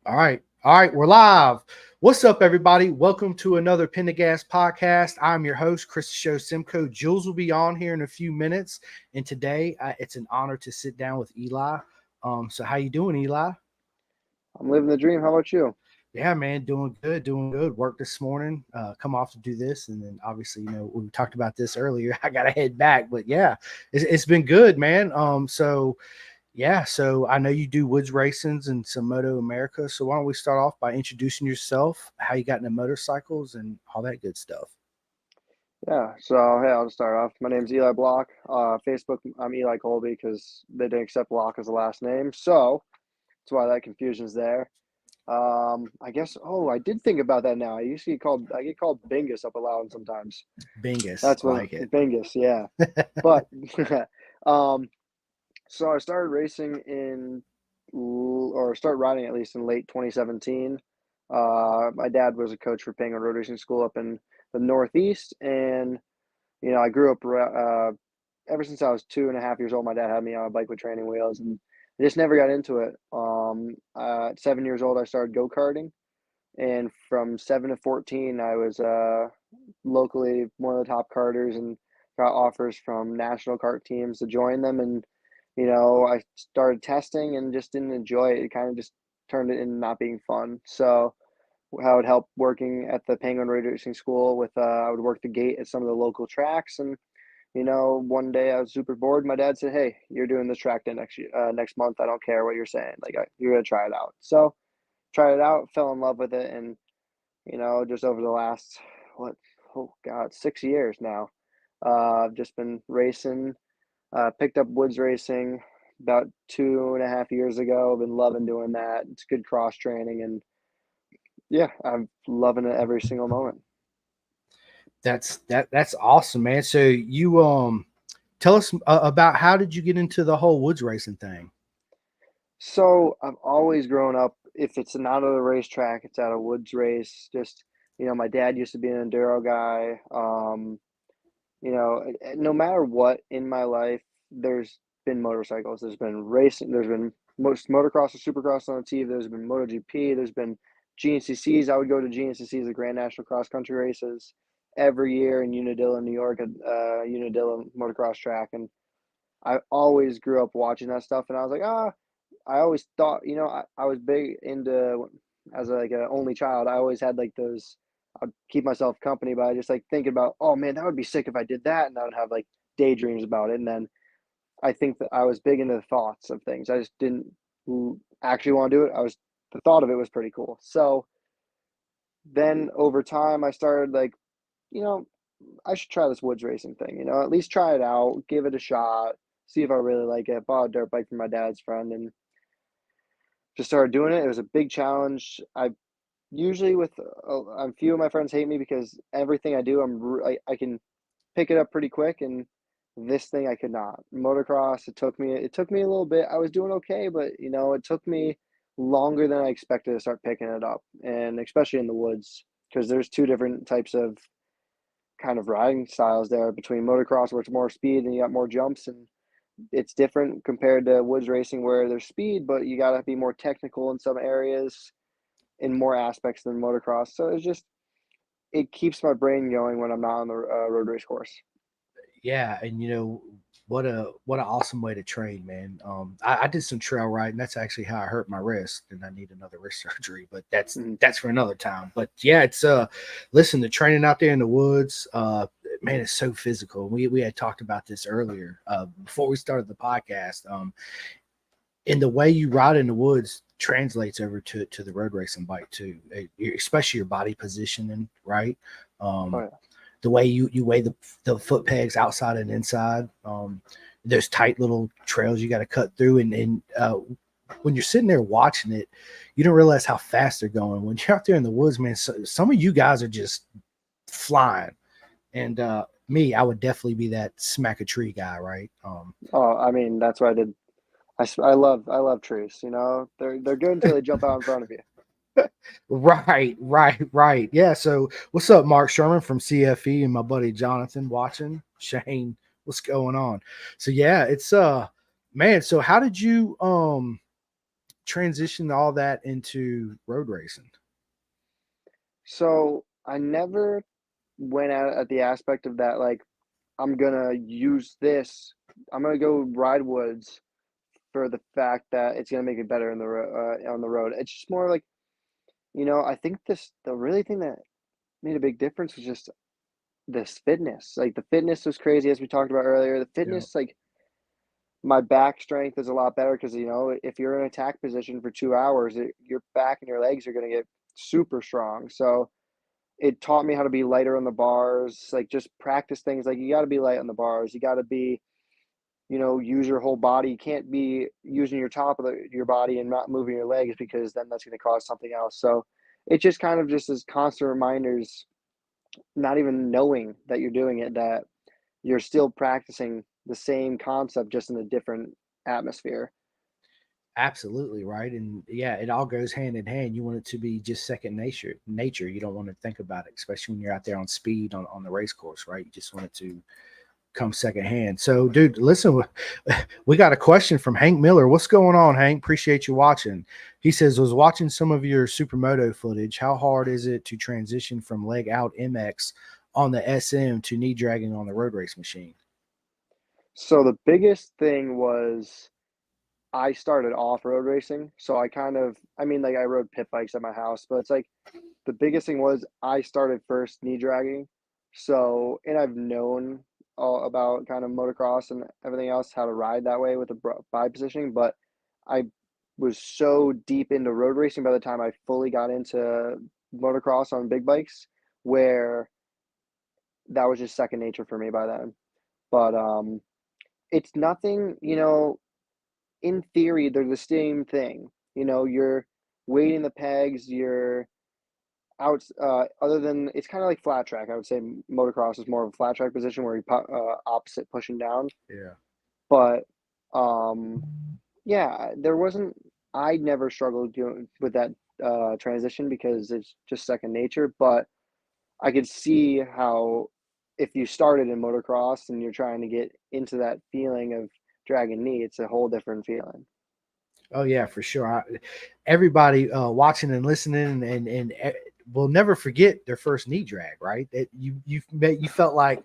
All right. All right. We're live. What's up, everybody? Welcome to another Pendergast podcast. I'm your host, Chris Show Simcoe. Jules will be on here in a few minutes. And today it's an honor to sit down with Eli. So how you doing, Eli? I'm living the dream. How about you? Yeah, man, doing good, doing good. Work this morning, come off to do this. And then obviously, we talked about this earlier. I got to head back, but yeah, it's been good, man. So I know you do woods racings and some Motoamerica. So why don't we start off by introducing yourself, how you got into motorcycles and all that good stuff. Yeah, so hey, I'll just start off. My name's Eli Block. Facebook, I'm Eli Colby because they didn't accept Block as a last name. So that's why that confusion's there. I guess, I did think about that now. I get called Bingus up aloud sometimes. Bingus, That's I what like it. Bingus, yeah. But, um, so I started racing or start riding at least in late 2017. My dad was a coach for Penguin Road Racing School up in the Northeast, and I grew up ever since I was 2.5 years old. My dad had me on a bike with training wheels, and I just never got into it. At 7 years old, I started go karting, and from 7 to 14, I was locally one of the top karters, and got offers from national kart teams to join them. And I started testing and just didn't enjoy it. It kind of just turned it into not being fun. So how it helped working at the Penguin Road Racing School with I would work the gate at some of the local tracks. And one day I was super bored. My dad said, "Hey, you're doing this track day next month. I don't care what you're saying. You're gonna try it out." So tried it out, fell in love with it, and just over the last what, oh God, 6 years now, I've just been racing. Picked up woods racing about 2.5 years ago. I've been loving doing that. It's good cross training, and yeah, I'm loving it every single moment. That's awesome, man. So you tell us about how did you get into the whole woods racing thing? So I've always grown up, if it's not at a racetrack, it's at a woods race. Just, my dad used to be an enduro guy. No matter what in my life, there's been motorcycles, there's been racing, there's been most motocross or supercross on the TV, there's been MotoGP, there's been GNCCs. I would go to GNCCs, the Grand National Cross Country races, every year in Unadilla, New York, at Unadilla motocross track. And I always grew up watching that stuff, and I was like, I always thought, I was big into, as like an only child, I always had like those, I'd keep myself company by just like thinking about, oh man, that would be sick if I did that. And I would have like daydreams about it. And then I think that I was big into the thoughts of things. I just didn't actually want to do it. The thought of it was pretty cool. So then over time, I started like, you know, I should try this woods racing thing, at least try it out, give it a shot, see if I really like it. Bought a dirt bike from my dad's friend and just started doing it. It was a big challenge. I usually with a few of my friends hate me because everything I do, I can pick it up pretty quick, and this thing I could not. Motocross, it took me a little bit. I was doing okay, but it took me longer than I expected to start picking it up, and especially in the woods, because there's two different types of kind of riding styles there between motocross, where it's more speed and you got more jumps, and it's different compared to woods racing where there's speed, but you got to be more technical in some areas, in more aspects than motocross. So it keeps my brain going when I'm not on the road race course. Yeah, and what an awesome way to train, man. I did some trail riding. That's actually how I hurt my wrist, and I need another wrist surgery. But that's Mm-hmm. that's for another time. But yeah, it's listen, the training out there in the woods, man, it's so physical. We had talked about this earlier before we started the podcast. And the way you ride in the woods translates over to the road racing bike too, especially your body positioning, right? Oh Um, yeah. the way you weigh the foot pegs outside and inside. Those tight little trails you got to cut through, and when you're sitting there watching it, you don't realize how fast they're going. When you're out there in the woods, man, some of you guys are just flying, and me, I would definitely be that smack a tree guy, right? Oh, I mean, that's what I did. I love trees. They're good until they jump out in front of you. Right. Yeah. So, what's up, Mark Sherman from CFE and my buddy Jonathan watching? Shane, what's going on? So, yeah, it's man. So, how did you transition all that into road racing? So I never went at the aspect of that, like, I'm gonna use this. I'm gonna go ride woods for the fact that it's gonna make it better on the road. It's just more like, I think the really thing that made a big difference was just this fitness. Like the fitness was crazy as we talked about earlier. The Yeah, fitness, like my back strength is a lot better because if you're in attack position for 2 hours, your back and your legs are gonna get super strong. So it taught me how to be lighter on the bars, like just practice things. Like you got to be light on the bars. You got to be, use your whole body. You can't be using your top of your body and not moving your legs because then that's going to cause something else. So it just kind of just as constant reminders, not even knowing that you're doing it, that you're still practicing the same concept just in a different atmosphere. absolutely right. And yeah, it all goes hand in hand. You want it to be just second nature. You don't want to think about it, especially when you're out there on speed on the race course, right? You just want it to come secondhand. So, dude, listen, we got a question from Hank Miller. What's going on, Hank? Appreciate you watching. He says, was watching some of your supermoto footage. How hard is it to transition from leg out MX on the SM to knee dragging on the road race machine? So the biggest thing was I started off road racing. So I rode pit bikes at my house, but it's like the biggest thing was I started first knee dragging. So, and I've known all about kind of motocross and everything else, how to ride that way with the bi positioning, but I was so deep into road racing by the time I fully got into motocross on big bikes, where that was just second nature for me by then. But it's nothing, in theory, they're the same thing. You're weighting the pegs, you're out, other than it's kind of like flat track. I would say motocross is more of a flat track position where you opposite pushing down. Yeah. But um, yeah, there wasn't. I never struggled doing with that transition because it's just second nature. But I could see how if you started in motocross and you're trying to get into that feeling of dragging knee, it's a whole different feeling. Oh yeah, for sure. Everybody watching and listening will never forget their first knee drag, right? That you felt like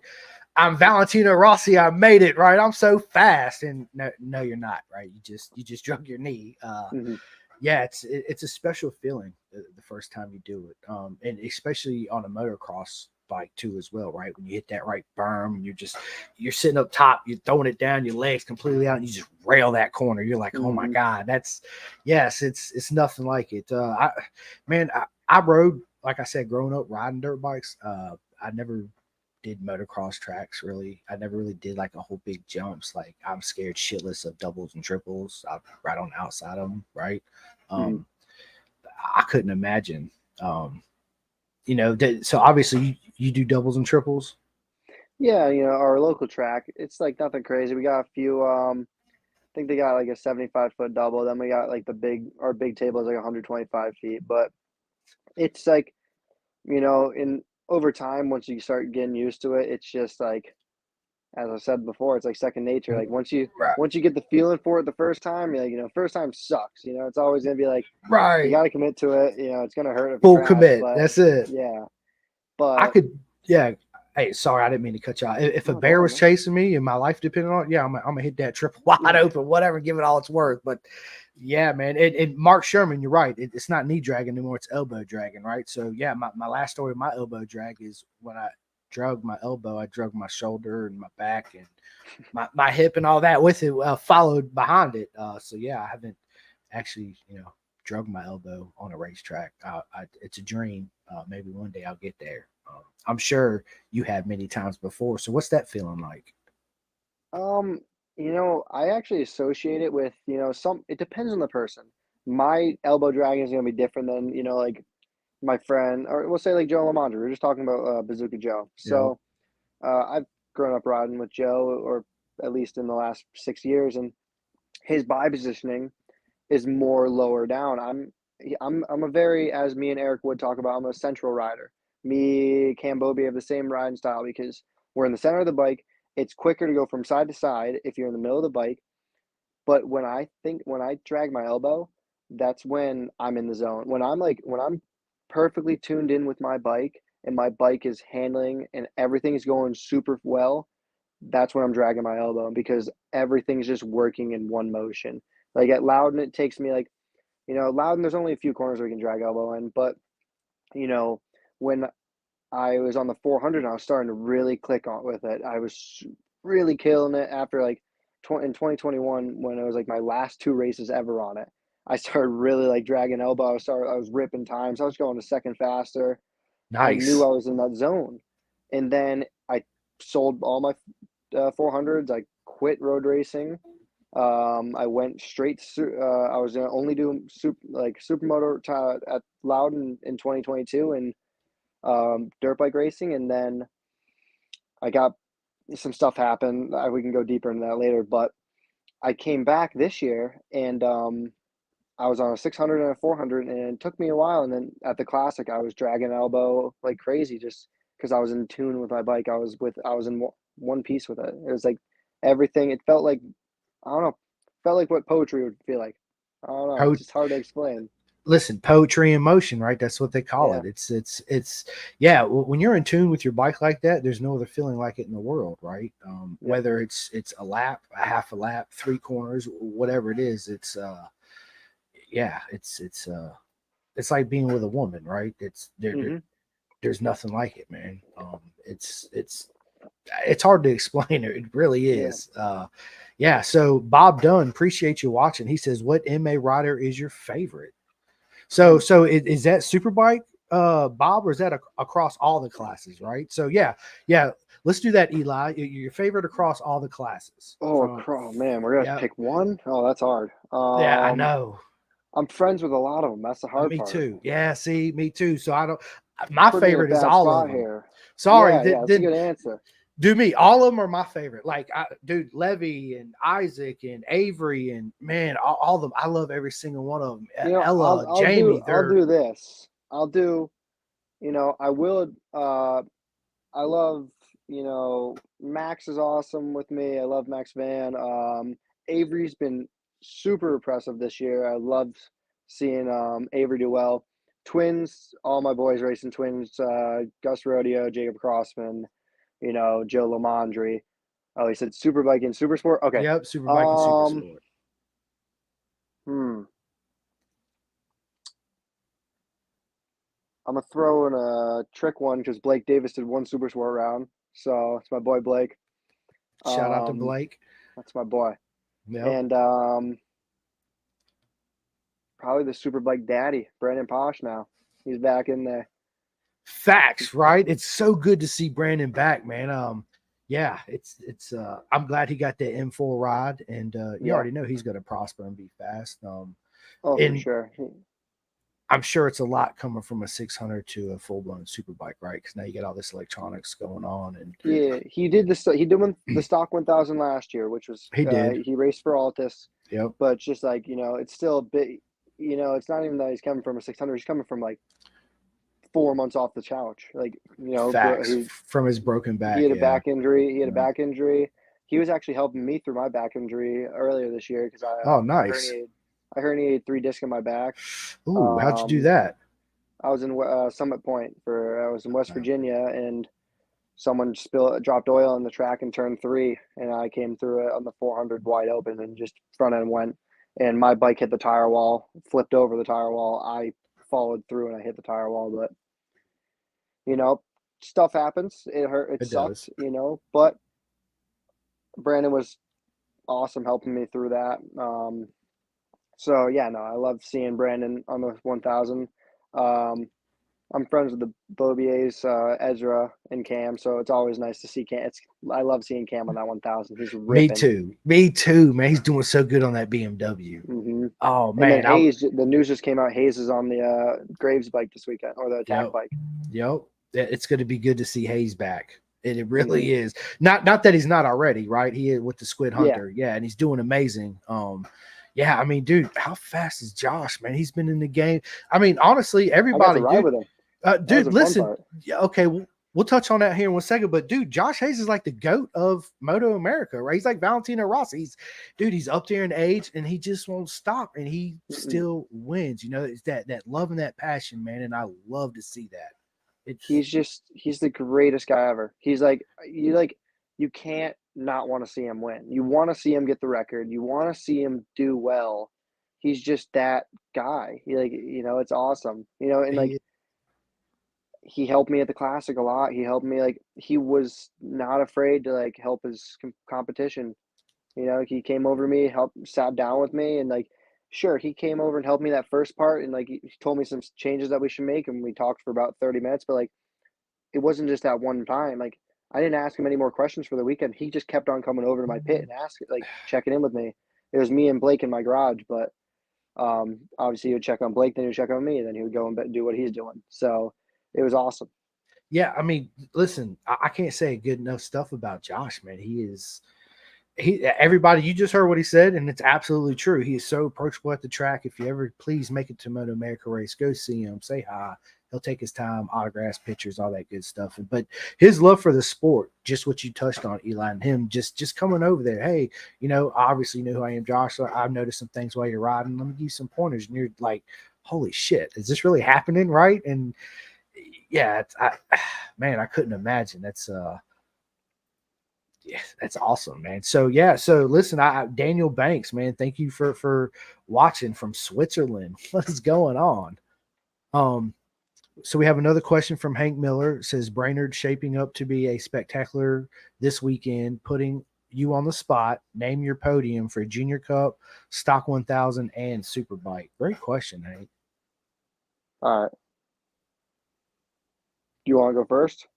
I'm Valentino Rossi. I made it, right? I'm so fast, and no, you're not, right? You just drug your knee. Hmm. Yeah, it's a special feeling the first time you do it, and especially on a motocross bike too as well, right? When you hit that right berm, and you're sitting up top, you're throwing it down, your legs completely out, and you just rail that corner. You're like, oh my Hmm. god, it's nothing like it. I rode, like I said, growing up riding dirt bikes. I never did motocross tracks really. I never really did like a whole big jumps. Like I'm scared shitless of doubles and triples. I ride on the outside of them, right? Hmm. Um, I couldn't imagine. Um, so obviously you do doubles and triples. Yeah, our local track, it's like nothing crazy. We got a few. I think they got like a 75-foot double. Then we got like our big table is like 125 feet. But it's like, in over time, once you start getting used to it, it's just like, as I said before, it's like second nature. Like Right. once you get the feeling for it the first time, you're like, first time sucks. It's always gonna be like you Right. got to commit to it. It's gonna hurt if you Full crash, commit. but That's it. yeah. I But could, yeah. Hey, sorry, I didn't mean to cut you out. If a no, go bear ahead, was man. chasing me and my life depended on it, yeah, I'm gonna hit that triple wide Yeah. open, whatever, give it all it's worth. But yeah, man, and Mark Sherman, you're right. It's not knee dragging anymore; it's elbow dragging, right? So yeah, my last story of my elbow drag is when I drug my elbow, I drug my shoulder and my back and my hip and all that with it, followed behind it. So yeah, I haven't actually, drug my elbow on a racetrack. It's a dream. Maybe one day I'll get there. I'm sure you have many times before. So what's that feeling like? Um, I actually associate it with, it depends on the person. My elbow dragging is gonna be different than, like my friend, or we'll say like Joe Lamondre. We are just talking about Bazooka Joe. Yep. So I've grown up riding with Joe, or at least in the last 6 years, and his body positioning is more lower down. I'm a very, as me and Eric would talk about, I'm a central rider. Me, Cam Bobby have the same riding style because we're in the center of the bike. It's quicker to go from side to side if you're in the middle of the bike. But when I drag my elbow, that's when I'm in the zone. When I'm perfectly tuned in with my bike and my bike is handling and everything is going super well, that's when I'm dragging my elbow because everything's just working in one motion. Like at Loudon, it takes me like, Loudon, there's only a few corners where you can drag elbow in, but when I was on the 400 and I was starting to really click on with it, I was really killing it after like in 2021 when it was like my last 2 races ever on it. I started really like dragging elbow. I was ripping times. I was going a second faster. I knew Nice. I was in that zone, and then I sold all my 400s. I quit road racing. I went straight to, I was gonna only do supermoto at Loudon in 2022 and dirt bike racing, and then I got some stuff happened. We can go deeper into that later, but I came back this year and I was on a 600 and a 400, and it took me a while. And then at the classic, I was dragging elbow like crazy just because I was in tune with my bike. I was in one piece with it. It was like everything. It felt like, I don't know, felt like what poetry would feel like. I don't know. It's just hard to explain. Listen, poetry in motion, right? That's what they call it. It's yeah. When you're in tune with your bike like that, there's no other feeling like it in the world, right? Whether it's a lap, a half a lap, 3 corners, whatever it is, it's it's like being with a woman, right? There's nothing like it, man. It's hard to explain it. It really is. So Bob Dunn, appreciate you watching. He says, what MA rider is your favorite? So is that Superbike, Bob, or is that across all the classes, right? So yeah. Let's do that, Eli. Your favorite across all the classes. Man, we're gonna have to pick one. Oh, that's hard. Yeah, I know. I'm friends with a lot of them. That's the hard part. Me too. Yeah, see, me too. So I don't. My favorite is all of them. Here. Sorry, that's a good answer. Do me. All of them are my favorite. Like, dude, Levy and Isaac and Avery and man, all of them. I love every single one of them. Ella, Jamie. I'll do this. I'll do. I will. I love. Max is awesome with me. I love Max Van. Avery's been super impressive this year. I love seeing Avery do well. Twins, all my boys racing twins. Gus Rodeo, Jacob Crossman. Joe Lamondre. Oh, he said Superbike and Supersport? Okay. Yep, Superbike and Supersport. I'm going to throw in a trick one because Blake Davis did one Supersport round. So it's my boy Blake. Shout out to Blake. That's my boy. Yep. And probably the Superbike daddy, Brandon Posh now. He's back in there. Facts, right? It's so good to see Brandon back, man. It's I'm glad he got the M4 ride, and you already know he's going to prosper and be fast. For sure. I'm sure it's a lot coming from a 600 to a full-blown Superbike, right? Because now you get all this electronics going on, and he did the stock 1000 last year, which was he raced for Altus. Yep. But just like it's still a bit. It's not even that he's coming from a 600. He's coming from like 4 months off the couch, like Facts. From his broken back. He had a back injury. He was actually helping me through my back injury earlier this year because I herniated 3 discs in my back. Ooh, how'd you do that? I was in Summit Point I was in West Virginia, and someone dropped oil on the track in turn 3, and I came through it on the 400 wide open and just front end went, and my bike hit the tire wall, flipped over the tire wall. I followed through and I hit the tire wall, but stuff happens. It hurt. It sucks, but Brandon was awesome helping me through that. I love seeing Brandon on the 1000. I'm friends with the Bobiers, Ezra and Cam, so it's always nice to see Cam. I love seeing Cam on that 1000. He's ripping. Me too, man. He's doing so good on that BMW. Mm-hmm. Oh man, the news just came out. Hayes is on the Graves bike this weekend, or the attack bike. Yep, it's going to be good to see Hayes back. It really is. Not that he's not already, right? He is with the Squid Hunter, and he's doing amazing. I mean, dude, how fast is Josh, man? He's been in the game. I mean, honestly, everybody, I got to ride with him. Dude, listen. Yeah, okay. Well, we'll touch on that here in 1 second. But dude, Josh Hayes is like the GOAT of Moto America, right? He's like Valentino Rossi. He's up there in age and he just won't stop and he still wins. It's that love and that passion, man. And I love to see that. He's the greatest guy ever. He's like you can't not want to see him win. You want to see him get the record. You want to see him do well. He's just that guy. It's awesome. And like he helped me at the classic a lot. He helped me, like, he was not afraid to like help his competition. He came over to me, sat down with me, and like, sure, he came over and helped me that first part, and like he told me some changes that we should make, and we talked for about 30 minutes. But like, it wasn't just that one time. Like, I didn't ask him any more questions for the weekend. He just kept on coming over to my pit and checking in with me. It was me and Blake in my garage, but obviously he would check on Blake, then he would check on me, and then he would go and do what he's doing. So it was awesome. Yeah, I mean, listen, I can't say good enough stuff about Josh, man. Everybody, you just heard what he said, and it's absolutely true. He is so approachable at the track. If you ever please make it to Moto America race, go see him, say hi. He'll take his time, autographs, pictures, all that good stuff. But his love for the sport, just what you touched on, Eli, and him just coming over there. Hey, obviously you know who I am, Josh. So I've noticed some things while you're riding. Let me give you some pointers. And you're like, holy shit, is this really happening? Right. And yeah, man, I couldn't imagine. That's awesome, man. So listen, Daniel Banks, man, thank you for watching from Switzerland. What is going on? So we have another question from Hank Miller. It says Brainerd shaping up to be a spectacular this weekend, putting you on the spot. Name your podium for Junior Cup, Stock 1000, and Superbike. Great question, Hank. All right. Do you want to go first?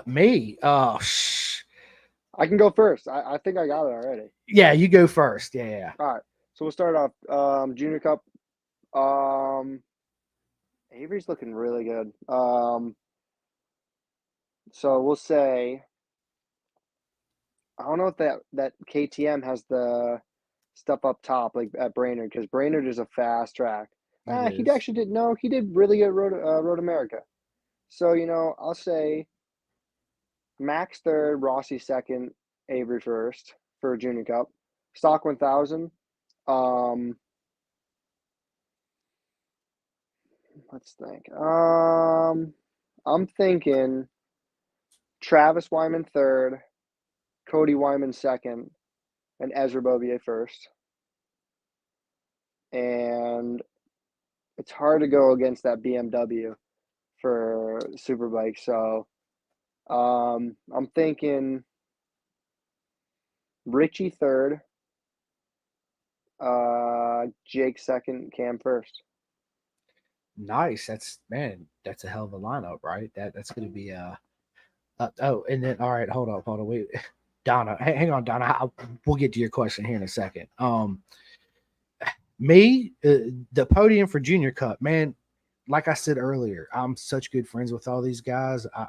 Me. I can go first. I think I got it already. Yeah, you go first. Yeah. All right. So we'll start off. Junior Cup. Avery's looking really good. So we'll say, I don't know if that KTM has the stuff up top like at Brainerd, because Brainerd is a fast track. He actually did. No, he did really good Road America. So I'll say Max third, Rossi second, Avery first for Junior Cup. Stock 1000. Let's think. I'm thinking Travis Wyman third, Cody Wyman second, and Ezra Bobier first. And it's hard to go against that BMW for Superbike. So I'm thinking Richie third, Jake second, Cam first. Nice. That's a hell of a lineup, right? That's going to be and then all right, hold on, wait, Donna, hang on, Donna. We'll get to your question here in a second. The podium for Junior Cup, man. Like I said earlier, I'm such good friends with all these guys. I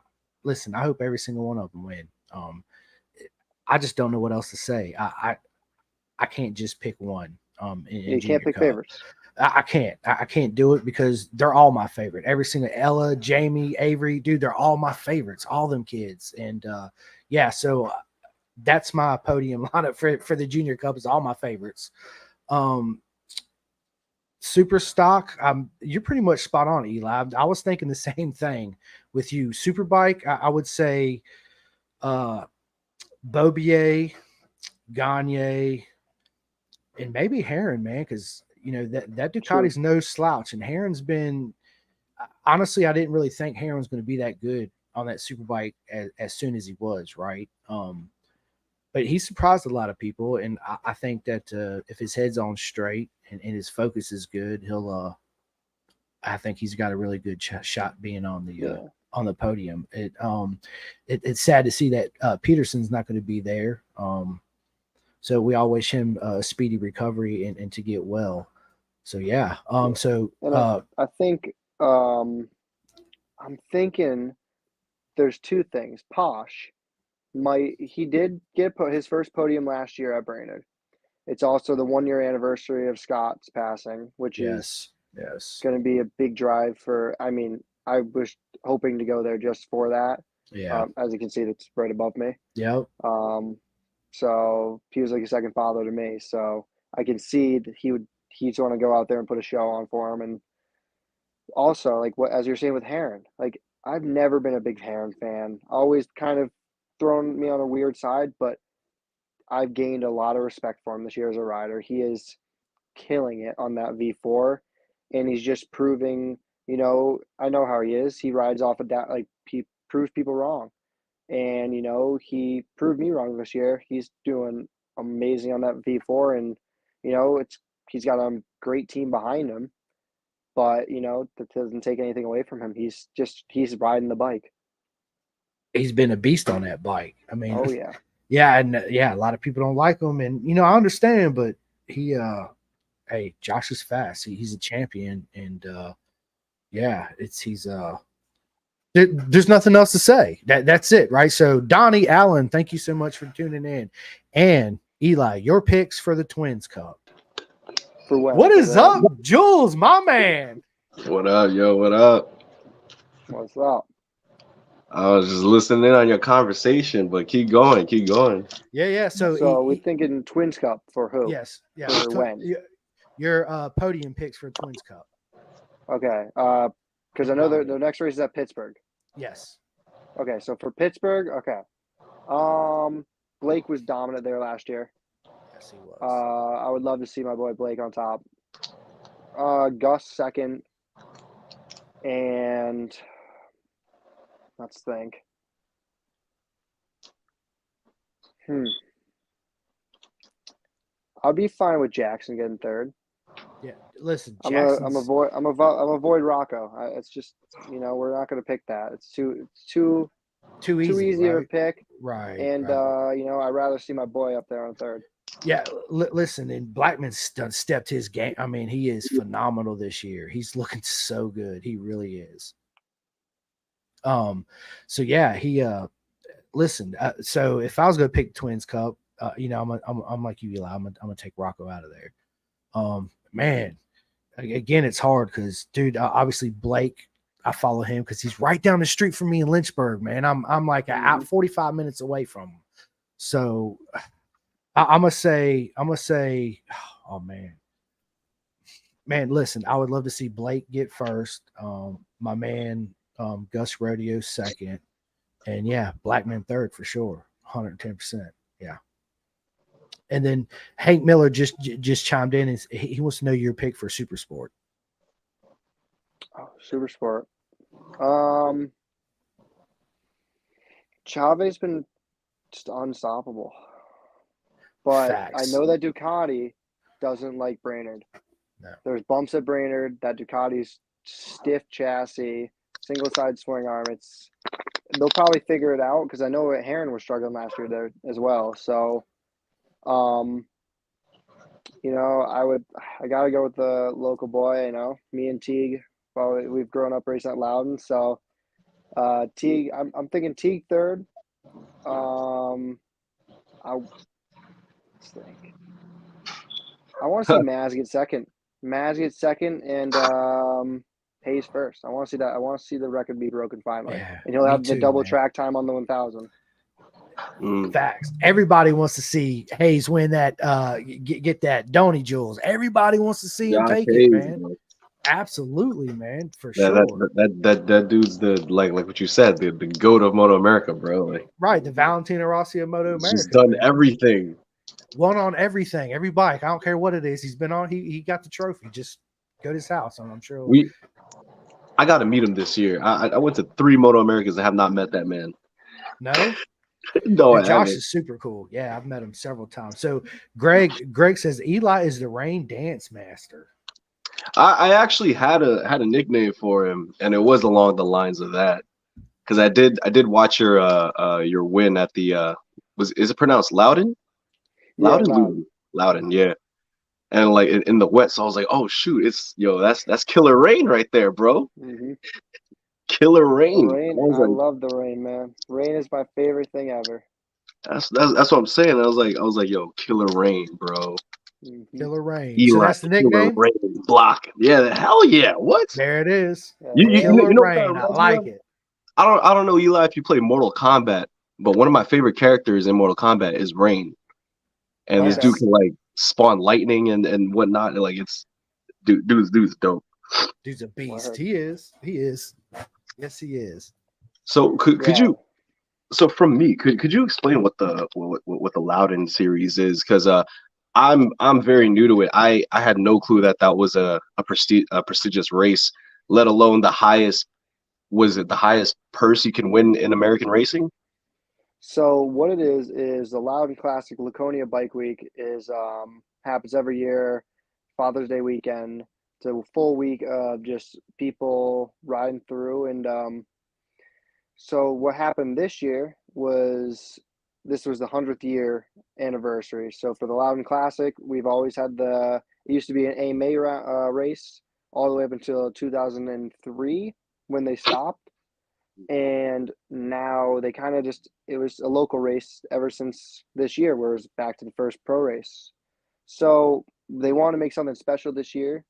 hope every single one of them win. I just don't know what else to say. I can't just pick one. You can't pick favorites. I can't do it because they're all my favorite. Every single Ella, Jamie, Avery, dude, they're all my favorites, all them kids. And so that's my podium lineup for the Junior Cup, is all my favorites. Super stock, you're pretty much spot on, Eli. I was thinking the same thing with you. Superbike, I would say Bobier, Gagne, and maybe Heron, man, because that Ducati's no slouch, and Heron's been, honestly, I didn't really think Heron was going to be that good on that Superbike as soon as he was, right? But he surprised a lot of people, and I think that if his head's on straight and his focus is good, I think he's got a really good shot being on the podium. It's sad to see that Peterson's not going to be there. So we all wish him a speedy recovery and to get well. So yeah. I think I'm thinking there's two things. Posh he did get his first podium last year at Brainerd. It's also the 1 year anniversary of Scott's passing, which is going to be a big drive for. I mean, I was hoping to go there just for that. Yeah. As you can see, that's right above me. Yep. So he was like a second father to me. So I can see that he'd want to go out there and put a show on for him. And also, like what as you're saying with Heron, like I've never been a big Heron fan. Always kind of thrown me on a weird side, but I've gained a lot of respect for him this year as a rider. He is killing it on that V4, and he's just proving. I know how he is. He rides off of that, like he proves people wrong, and he proved me wrong this year. He's doing amazing on that V4, and he's got a great team behind him. But that doesn't take anything away from him. He's riding the bike. He's been a beast on that bike. I mean, oh yeah. Yeah, and a lot of people don't like him, and I understand, but he, hey, Josh is fast. He's a champion, and there's nothing else to say. That's it, right? So Donnie Allen, thank you so much for tuning in, and Eli, your picks for the Twins Cup. For what? What is up, Jules, my man? What up, yo? What up? What's up? I was just listening on your conversation, but keep going. Yeah. So we're thinking Twins Cup for who? Yes, yeah. For when? Your podium picks for Twins Cup. Okay. Because I know the next race is at Pittsburgh. Yes. Okay, so for Pittsburgh, okay. Blake was dominant there last year. Yes, he was. I would love to see my boy Blake on top. Gus second, and let's think. I'll be fine with Jackson getting third. Yeah, listen, I'm avoid Rocco. It's just we're not going to pick that. It's too easy right? to pick. Right. And I'd rather see my boy up there on third. Yeah, listen, and Blackman's done stepped his game. I mean, he is phenomenal this year. He's looking so good. He really is. So yeah, he listen. So if I was going to pick Twins Cup, I'm like you, Eli. I'm gonna take Rocco out of there. Man, again, it's hard because, dude, obviously Blake, I follow him because he's right down the street from me in Lynchburg, man. I'm like 45 minutes away from him. So I'm gonna say, oh man, listen, I would love to see Blake get first. My man, Gus Rodeo second, and yeah, Blackman third for sure, 110%. Yeah. And then Hank Miller just chimed in, and he wants to know your pick for Super Sport. Oh, Super Sport. Chavez's been just unstoppable. But Facts. I know that Ducati doesn't like Brainerd. No. There's bumps at Brainerd. That Ducati's stiff chassis, single side swing arm. They'll probably figure it out because I know Heron was struggling last year there as well. So, I gotta go with the local boy. Me and Teague. Well, we've grown up racing at Loudon, so Teague. I'm thinking Teague third. I want to see Maz get second. And Hayes first. I want to see that. I want to see the record be broken finally, and he'll have the double track time on the 1000. Facts. Everybody wants to see Hayes win that. Get that Donny Jules. Everybody wants to see him take it, man. Bro. Absolutely, man, for sure. That dude's the like what you said, the GOAT of Motoamerica, bro. Like, right, the Valentino Rossi of Motoamerica. He's done everything. Won on everything, every bike. I don't care what it is. He's been on. He got the trophy. Just go to his house, and I'm sure. I got to meet him this year. I went to 3 Motoamericas and have not met that man. No. No, Josh is super cool. Yeah, I've met him several times. So Greg says Eli is the rain dance master. I actually had a nickname for him, and it was along the lines of that, because I did watch your win at the is it pronounced Loudon? Loudon, yeah. And like in the wet, so I was like, oh shoot, that's Killer Rain right there, bro. Mm-hmm. Killer Rain. I love the rain, man. Rain is my favorite thing ever. That's what I'm saying. I was like, yo, Killer Rain, bro. Mhm. Killer Rain. So Eli that's the nickname. Killer Rain block. Yeah, hell yeah. What? There it is. Yeah. Killer What that Rain. I reminds me like of? it. I don't know, Eli, if you play Mortal Kombat, but one of my favorite characters in Mortal Kombat is Rain. And this Okay. dude can like spawn lightning and whatnot. And, like it's dude's dope. Dude's a beast. Word. He is. He is. Yes, he is. So could Yeah. you so from me, could you explain what the Loudon series is? Because I'm very new to it. I had no clue that that was a prestigious race, let alone the highest. Was it the highest purse you can win in American racing? So what it is the Loudon Classic Laconia Bike Week is happens every year, Father's Day weekend. It's a full week of just people riding through, and so what happened this year was this was the 100th year anniversary. So for the Loudon Classic, we've always had it used to be an AMA race all the way up until 2003 when they stopped. And now they kind of it was a local race ever since this year, where it was back to the first pro race. So they want to make something special this year.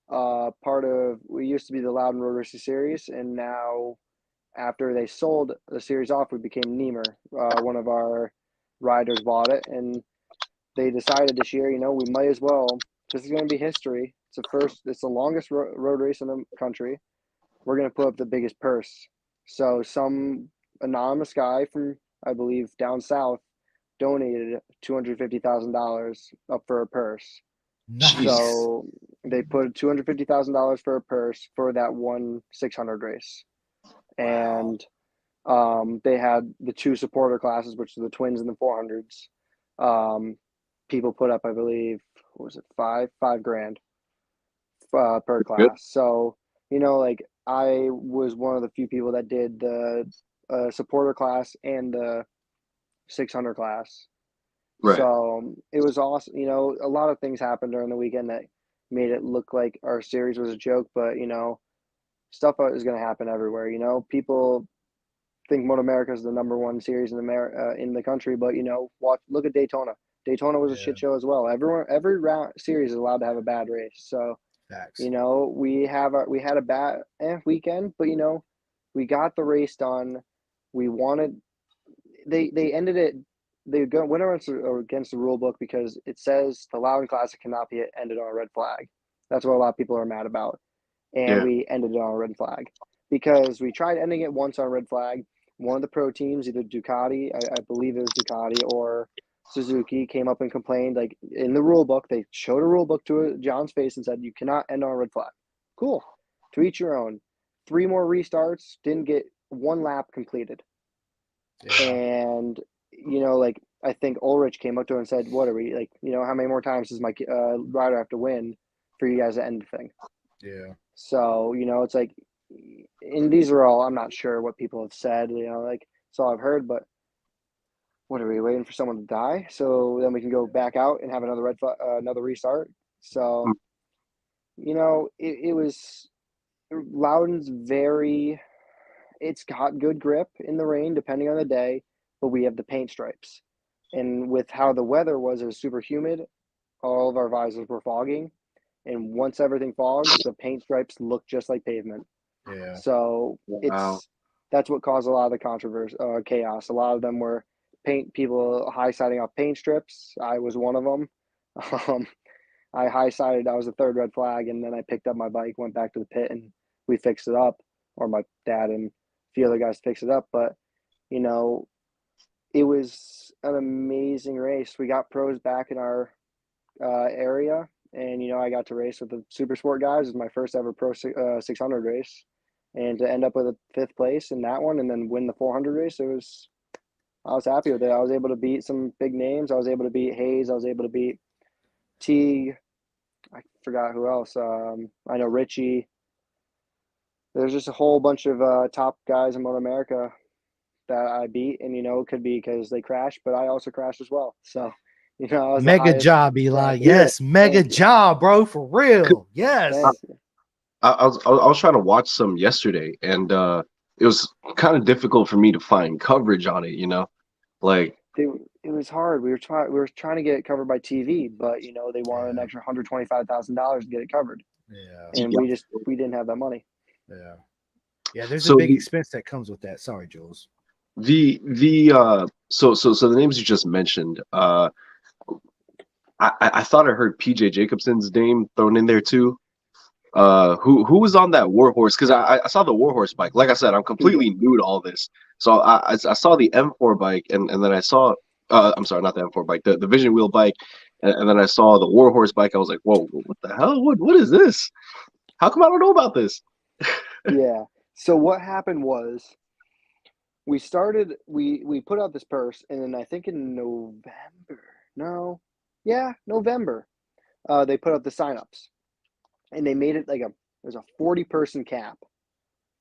We used to be the Loudon Road Racing Series, and now after they sold the series off, we became Niemer. One of our riders bought it, and they decided this year, we might as well. This is going to be history. It's the longest road race in the country. We're going to put up the biggest purse. So some anonymous guy from, I believe, down south donated $250,000 up for a purse. Nice. So they put $250,000 for a purse for that one 600 race. And they had the two supporter classes, which are the twins and the 400s. People put up, I believe, what was it, $5,000 per class. Good. So, like I was one of the few people that did the supporter class and the 600 class. Right. So it was awesome. A lot of things happened during the weekend that made it look like our series was a joke, but stuff is going to happen everywhere. People think Motoamerica is the #1 series in the country, but look at Daytona. Daytona was a shit show as well. Every round series is allowed to have a bad race. So Facts. we had a bad weekend, but we got the race done. We wanted they ended it. They went against the rule book because it says the Loudon Classic cannot be ended on a red flag. That's what a lot of people are mad about. And we ended it on a red flag because we tried ending it once on a red flag. One of the pro teams, either Ducati, I believe it was Ducati, or Suzuki, came up and complained. Like in the rule book, they showed a rule book to John's face and said, "You cannot end on a red flag." Cool. To each your own. 3 more restarts, didn't get one lap completed. Yeah. And like I think Ulrich came up to her and said, "What are we like? How many more times does my rider have to win for you guys to end the thing?" Yeah. So it's like, and these are all, I'm not sure what people have said. Like it's all I've heard. But what are we waiting for someone to die so then we can go back out and have another another restart? So it was Loudon's it's got good grip in the rain depending on the day, but we have the paint stripes. And with how the weather was, it was super humid. All of our visors were fogging. And once everything fogs, the paint stripes look just like pavement. Yeah. So Wow. that's what caused a lot of the controversy, chaos. A lot of them were people high-siding off paint strips. I was one of them. I high-sided. I was the third red flag, and then I picked up my bike, went back to the pit, and we fixed it up. Or my dad and a few other guys fixed it up. But it was an amazing race. We got pros back in our area, and I got to race with the super sport guys. It was my first ever pro 600 race, and to end up with a 5th place in that one and then win the 400 race, I was happy with it. I was able to beat some big names. I was able to beat Hayes. I was able to beat Teague. I forgot who else. I know Richie. There's just a whole bunch of top guys in Motoamerica that I beat, and it could be because they crashed, but I also crashed as well. So I was Mega job, Eli. Yeah. Yes, mega job, bro. For real. Yes. I was trying to watch some yesterday, and it was kind of difficult for me to find coverage on it. Like it was hard. We were trying to get it covered by TV, but they wanted an extra $125,000 to get it covered, Yeah. and we didn't have that money. Yeah. Yeah. There's So a big expense that comes with that. Sorry, Jules. So the names you just mentioned, I thought I heard PJ Jacobson's name thrown in there too. Who was on that Warhorse? Because I saw the Warhorse bike. Like I said, I'm completely new to all this. So I saw the M4 bike, and then I saw I'm sorry, not the M4 bike, the Vision Wheel bike, and then I saw the Warhorse bike. I was like, whoa, what the hell? What is this? How come I don't know about this? Yeah. So what happened was we put out this purse, and then I think in November, they put out the signups, and they made it like there's a 40-person cap.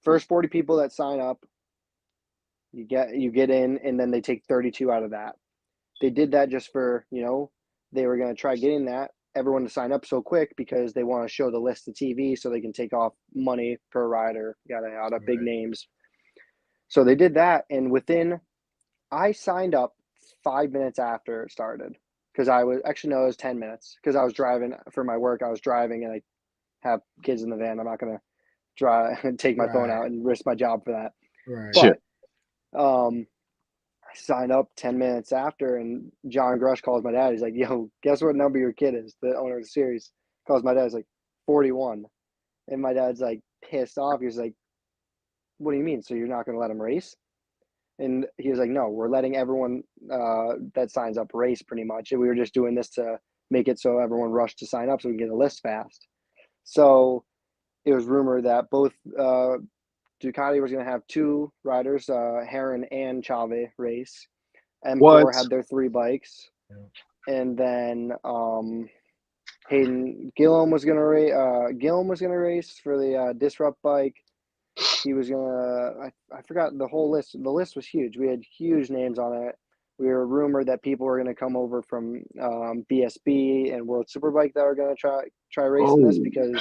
First 40 people that sign up, you get in, and then they take 32 out of that. They did that just for, they were going to try getting everyone to sign up so quick because they want to show the list to TV so they can take off money per rider, yada yada, big names. So they did that, and I signed up 5 minutes after it started because it was 10 minutes because I was driving for my work. I was driving, and I have kids in the van. I'm not going to try and take my phone out and risk my job for that. Right. But, I signed up 10 minutes after, and John Grush calls my dad. He's like, yo, guess what number your kid is? The owner of the series calls my dad. He's like, 41. And my dad's like pissed off. He's like, what do you mean? So you're not going to let him race? And he was like, no, we're letting everyone that signs up race pretty much. And we were just doing this to make it so everyone rushed to sign up so we can get a list fast. So it was rumored that both Ducati was going to have two riders, Heron and Chave, race. M4 had their 3 bikes. Yeah. And then Hayden Gillum was going to race for the Disrupt bike. He was going to – I forgot the whole list. The list was huge. We had huge names on it. We were rumored that people were going to come over from BSB and World Superbike that were going to try racing this because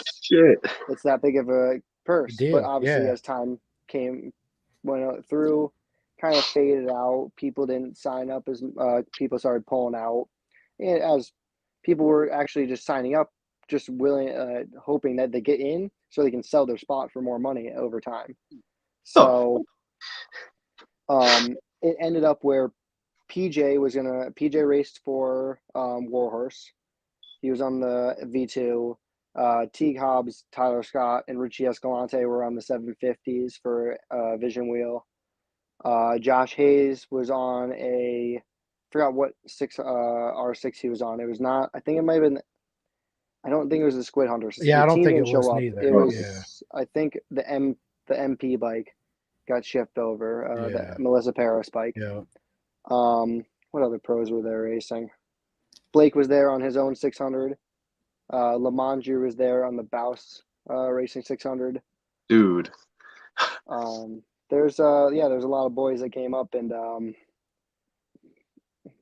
it's that big of a purse. But obviously, as time went through, kind of faded out. People didn't sign up as people started pulling out. And as people were actually just signing up, just hoping that they get in so they can sell their spot for more money over time. So it ended up where PJ raced for Warhorse. He was on the V2. Teague Hobbs, Tyler Scott, and Richie Escalante were on the 750s for Vision Wheel. Josh Hayes was on I forgot what R6 he was on. It was not, I think it might have been, I don't think it was the Squid Hunters. Yeah, I don't think it was neither. It was, I think the MP bike got shipped over, the Melissa Paris bike. Yeah. What other pros were there racing? Blake was there on his own 600. Lamondre was there on the Baus Racing 600. Dude. There's a lot of boys that came up, and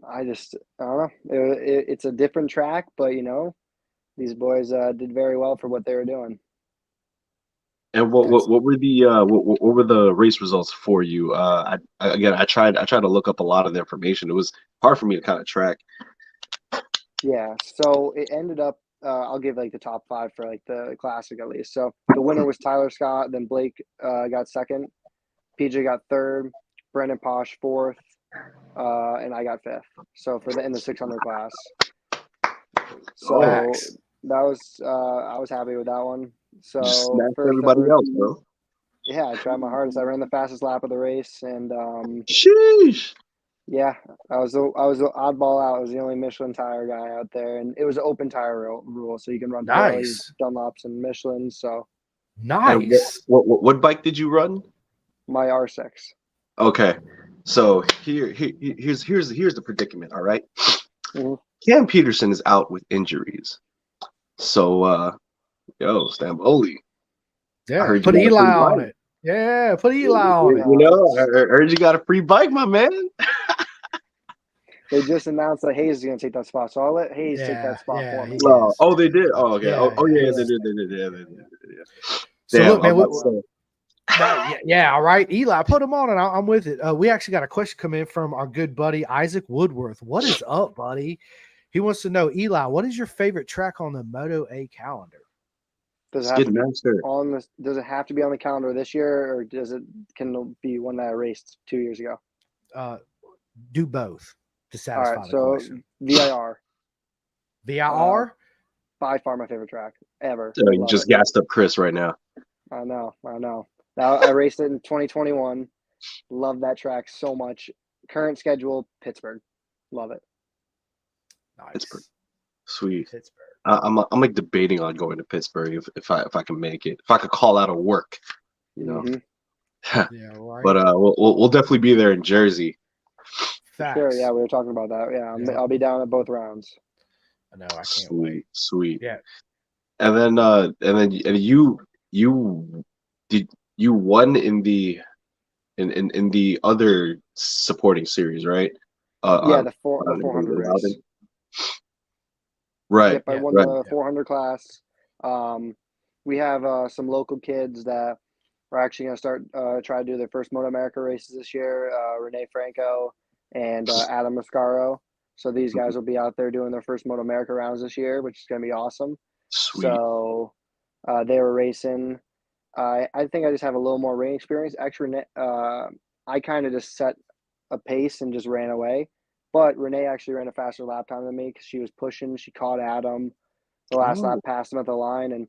I don't know. It's a different track, but these boys did very well for what they were doing. And what were the race results for you? I tried to look up a lot of the information. It was hard for me to kind of track. Yeah, so it ended up. I'll give the top 5 for the classic at least. So the winner was Tyler Scott. Then Blake got second. PJ got third. Brendan Posh 4th, and I got 5th. So in the 600 class. So that was I was happy with that one. So for everybody else, bro. Yeah, I tried my hardest. I ran the fastest lap of the race, and sheesh. Yeah, I was the oddball out. I was the only Michelin tire guy out there, and it was an open tire rule, so you can run Pirellis, Dunlops, and Michelin. So nice. And what bike did you run? My R6. Okay, so here's the predicament. All right, mm-hmm. Cam Peterson is out with injuries, so Stamboli. Yeah, put Eli on it. Yeah, put Eli on it. I heard you got a free bike, my man. They just announced that Hayes is going to take that spot, so I'll let Hayes take that spot for me. Oh, they did? Oh, okay. Yeah, they did. Yeah. So look, man, Yeah, all right. Eli, put him on, and I'm with it. We actually got a question come in from our good buddy Isaac Woodworth. What is up, buddy? He wants to know, Eli, what is your favorite track on the Moto A calendar? Does it have to be on the calendar this year, or can it be one that I raced 2 years ago? Do both to satisfy the question. VIR. VIR? By far my favorite track ever. So you just gassed up Chris right now. I know. Now I raced it in 2021. Love that track so much. Current schedule, Pittsburgh. Love it. Nice. Pittsburgh. Sweet. Pittsburgh. I'm like debating on going to Pittsburgh if I can make it. If I could call out of work, you know. Mm-hmm. Yeah, right. But we'll definitely be there in Jersey. Facts. Sure, yeah, we were talking about that. Yeah, I'll be down at both rounds. I know, I can't wait. Sweet. Yeah. And then you won in the other supporting series, right? The 400 race. Right. Yep, I won the 400 class. We have some local kids that are actually going to start try to do their first Motoamerica races this year. Renee Franco and Adam Mascaro. So these guys will be out there doing their first Motoamerica rounds this year, which is going to be awesome. Sweet. So they were racing. I think I just have a little more rain experience. Actually, I kind of just set a pace and just ran away. But Renee actually ran a faster lap time than me because she was pushing. She caught Adam. The last lap passed him at the line. And,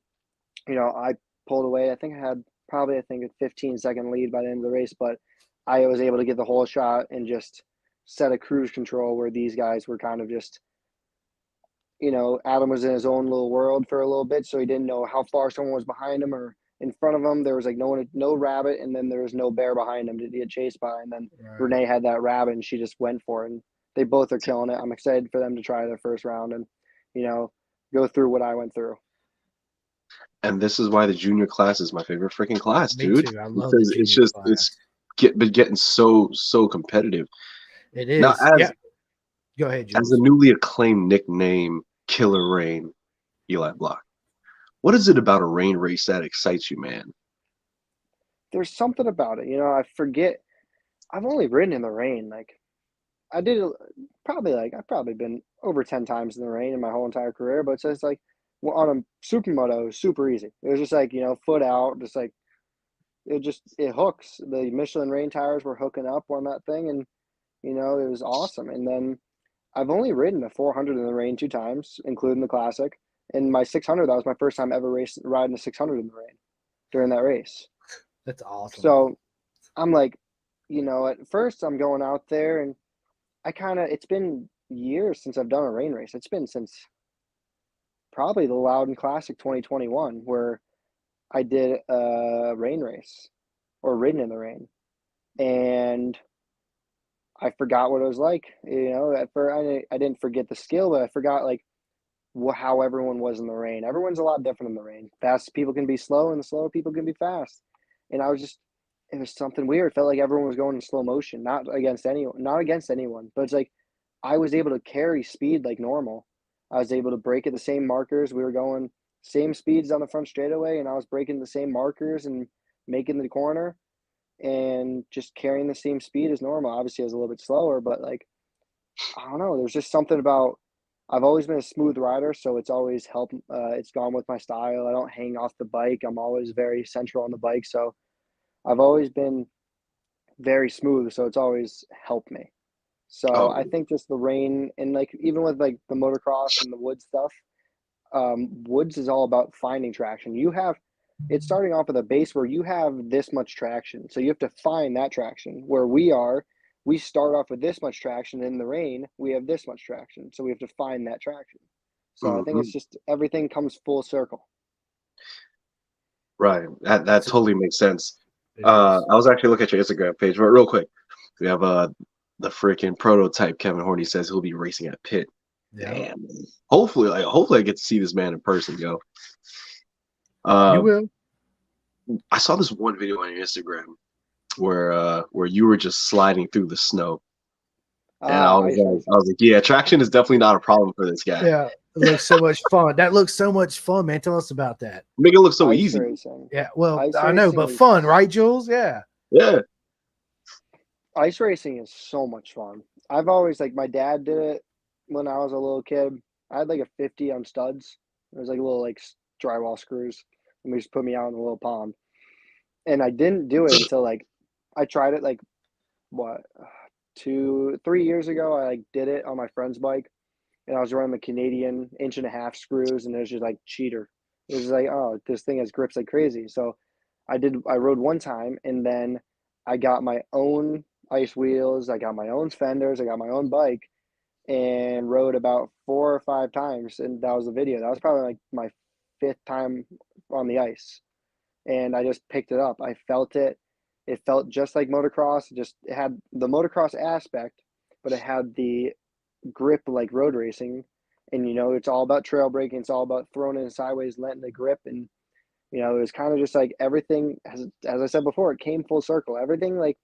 I pulled away. I think I had probably a 15-second lead by the end of the race. But I was able to get the whole shot and just set a cruise control where these guys were kind of just, Adam was in his own little world for a little bit. So he didn't know how far someone was behind him or in front of him. There was no rabbit. And then there was no bear behind him to get chased by. And then Renee had that rabbit and she just went for it. And they both are killing it. I'm excited for them to try their first round and, go through what I went through. And this is why the junior class is my favorite freaking class, Me dude. too. I love because the it's junior just class. been getting so competitive. It is. Now, Go ahead, Jules. As a newly acclaimed nickname, Killer Rain, Eli Block. What is it about a rain race that excites you, man? There's something about it. I forget. I've only ridden in the rain. I did I've probably been over 10 times in the rain in my whole entire career, but it's just on a supermoto, it was super easy. It was just foot out, just it hooks. The Michelin rain tires were hooking up on that thing, and it was awesome. And then I've only ridden a 400 in the rain 2 times, including the classic. And my 600, that was my first time ever riding a 600 in the rain during that race. That's awesome. So I'm at first I'm going out there and it's been years since I've done a rain race. It's been since probably the Loudon Classic 2021 where I did a rain race or ridden in the rain. And I forgot what it was like. I didn't forget the skill, but I forgot how everyone was in the rain. Everyone's a lot different in the rain. Fast people can be slow and the slow people can be fast. And it was something weird. It felt like everyone was going in slow motion, not against anyone, but it's I was able to carry speed like normal. I was able to brake at the same markers. We were going same speeds on the front straightaway, and I was braking the same markers and making the corner and just carrying the same speed as normal. Obviously, I was a little bit slower, but I don't know. There's just something about, I've always been a smooth rider, so it's always helped. It's gone with my style. I don't hang off the bike. I'm always very central on the bike, so I've always been very smooth, so it's always helped me. So I think just the rain and even with the motocross and the wood stuff, woods is all about finding traction. It's starting off with a base where you have this much traction, so you have to find that traction. Where we start off with this much traction. In the rain, we have this much traction, so we have to find that traction. So I think it's just everything comes full circle. Right. That totally makes sense. I was actually looking at your Instagram page, but real quick, we have the freaking prototype Kevin Horney says he'll be racing at Pitt. Yeah. Damn. Hopefully I get to see this man in person, yo. You will. I saw this one video on your Instagram where you were just sliding through the snow. And I was like, yeah, traction is definitely not a problem for this guy. Yeah. looks so much fun. That looks so much fun, man. Tell us about that. Make it look so Ice easy. racing. Yeah, well, Ice I know, racing but is- fun, right, Jules? Yeah. Yeah. Ice racing is so much fun. I've always like my dad did it when I was a little kid. I had like a 50 on studs. It was like a little like drywall screws, and we just put me out in a little pond. And I didn't do it until like I tried it like what 2-3 years ago. I like did it on my friend's bike, and I was running the Canadian 1.5 inch screws, and it was just like cheater. It was like, oh, this thing has grips like crazy. So I rode one time, and then I got my own ice wheels. I got my own fenders. I got my own bike, and rode about 4 or 5 times, and that was the video. That was probably like my 5th time on the ice, and I just picked it up. I felt it. It felt just like motocross. It had the motocross aspect, but it had the grip like road racing. And it's all about trail braking. It's all about throwing it sideways, letting the grip, and it was kind of just like everything. As I said before, it came full circle. Everything, like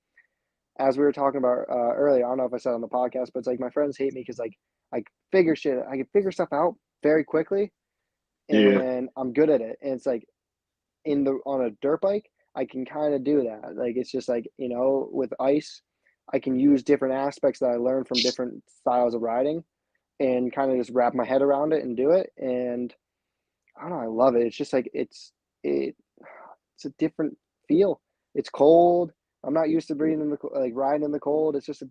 as we were talking about earlier. I don't know if I said on the podcast, but it's like my friends hate me because like I can figure stuff out very quickly, Yeah. and I'm good at it. And it's like on a dirt bike, I can kind of do that. Like it's just like with ice, I can use different aspects that I learned from different styles of riding, and kind of just wrap my head around it and do it. And I don't know, I love it. It's just like it's a different feel. It's cold. I'm not used to breathing in riding in the cold. It's just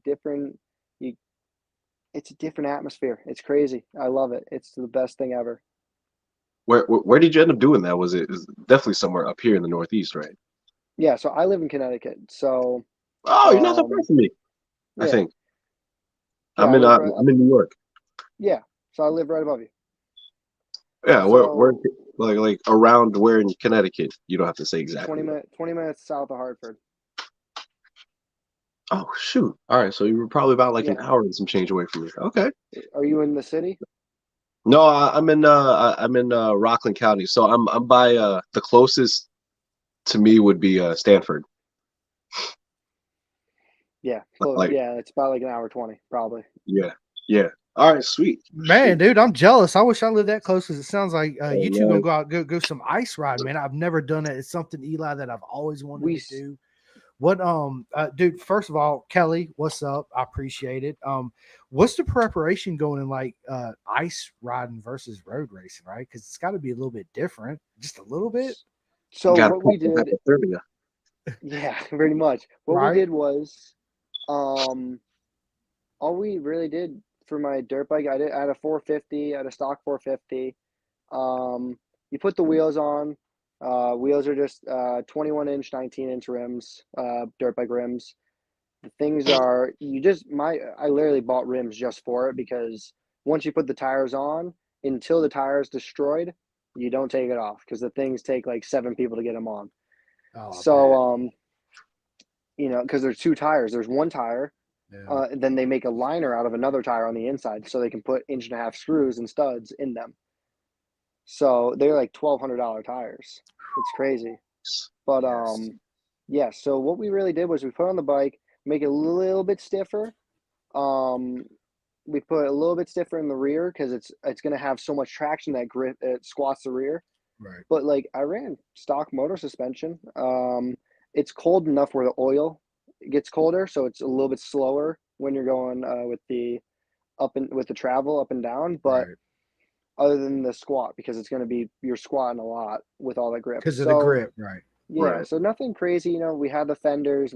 it's a different atmosphere. It's crazy. I love it. It's the best thing ever. Where did you end up doing that? Was it definitely somewhere up here in the Northeast, right? Yeah, so I live in Connecticut. So Oh, you're not that far from me. I yeah. think Yeah, I'm in New York. Yeah, so I live right above you. Yeah, So- where like around where in Connecticut? You don't have to say exactly. 20 minutes south of Hartford. Oh shoot! All right, so you were probably about like an Yeah. hour and some change away from me. Okay. Are you in the city? No, I'm in Rockland County, so I'm by the closest to me would be Stanford. Yeah, close. Like Yeah, it's about like an hour 20, probably. yeah. All right, sweet. Man, dude, I'm jealous. I wish I lived that close because it sounds like you two man. gonna go some ice riding, man. I've never done it. It's something, Eli, that I've always wanted to do. What dude, first of all, Kelly, what's up? I appreciate it. What's the preparation going in like ice riding versus road racing, right? Because it's got to be a little bit different, just a little bit. So Gotta what we pump did, the hypothermia. yeah, pretty much. What Right. we did was, all we really did for my dirt bike, I had a 450, I had a stock 450. You put the wheels on. Wheels are just 21 inch, 19 inch rims, dirt bike rims. The things are I literally bought rims just for it, because once you put the tires on, until the tire is destroyed, you don't take it off, because the things take like 7 people to get them on. Oh, So because there's 2 tires. There's one tire. yeah. Then they make a liner out of another tire on the inside, so they can put 1.5 inch screws and studs in them. So they're like $1,200 tires. It's crazy. But Yes. yeah. So what we really did was we put on the bike, make it a little bit stiffer. We put a little bit stiffer in the rear, because it's gonna have so much traction that it squats the rear. Right. But like I ran stock motor suspension. It's cold enough where the oil gets colder, so it's a little bit slower when you're going with the travel up and down. But Right. other than the squat, because you're squatting a lot with all that grip. Because of the grip, right? Yeah, Right. so nothing crazy. We had the fenders.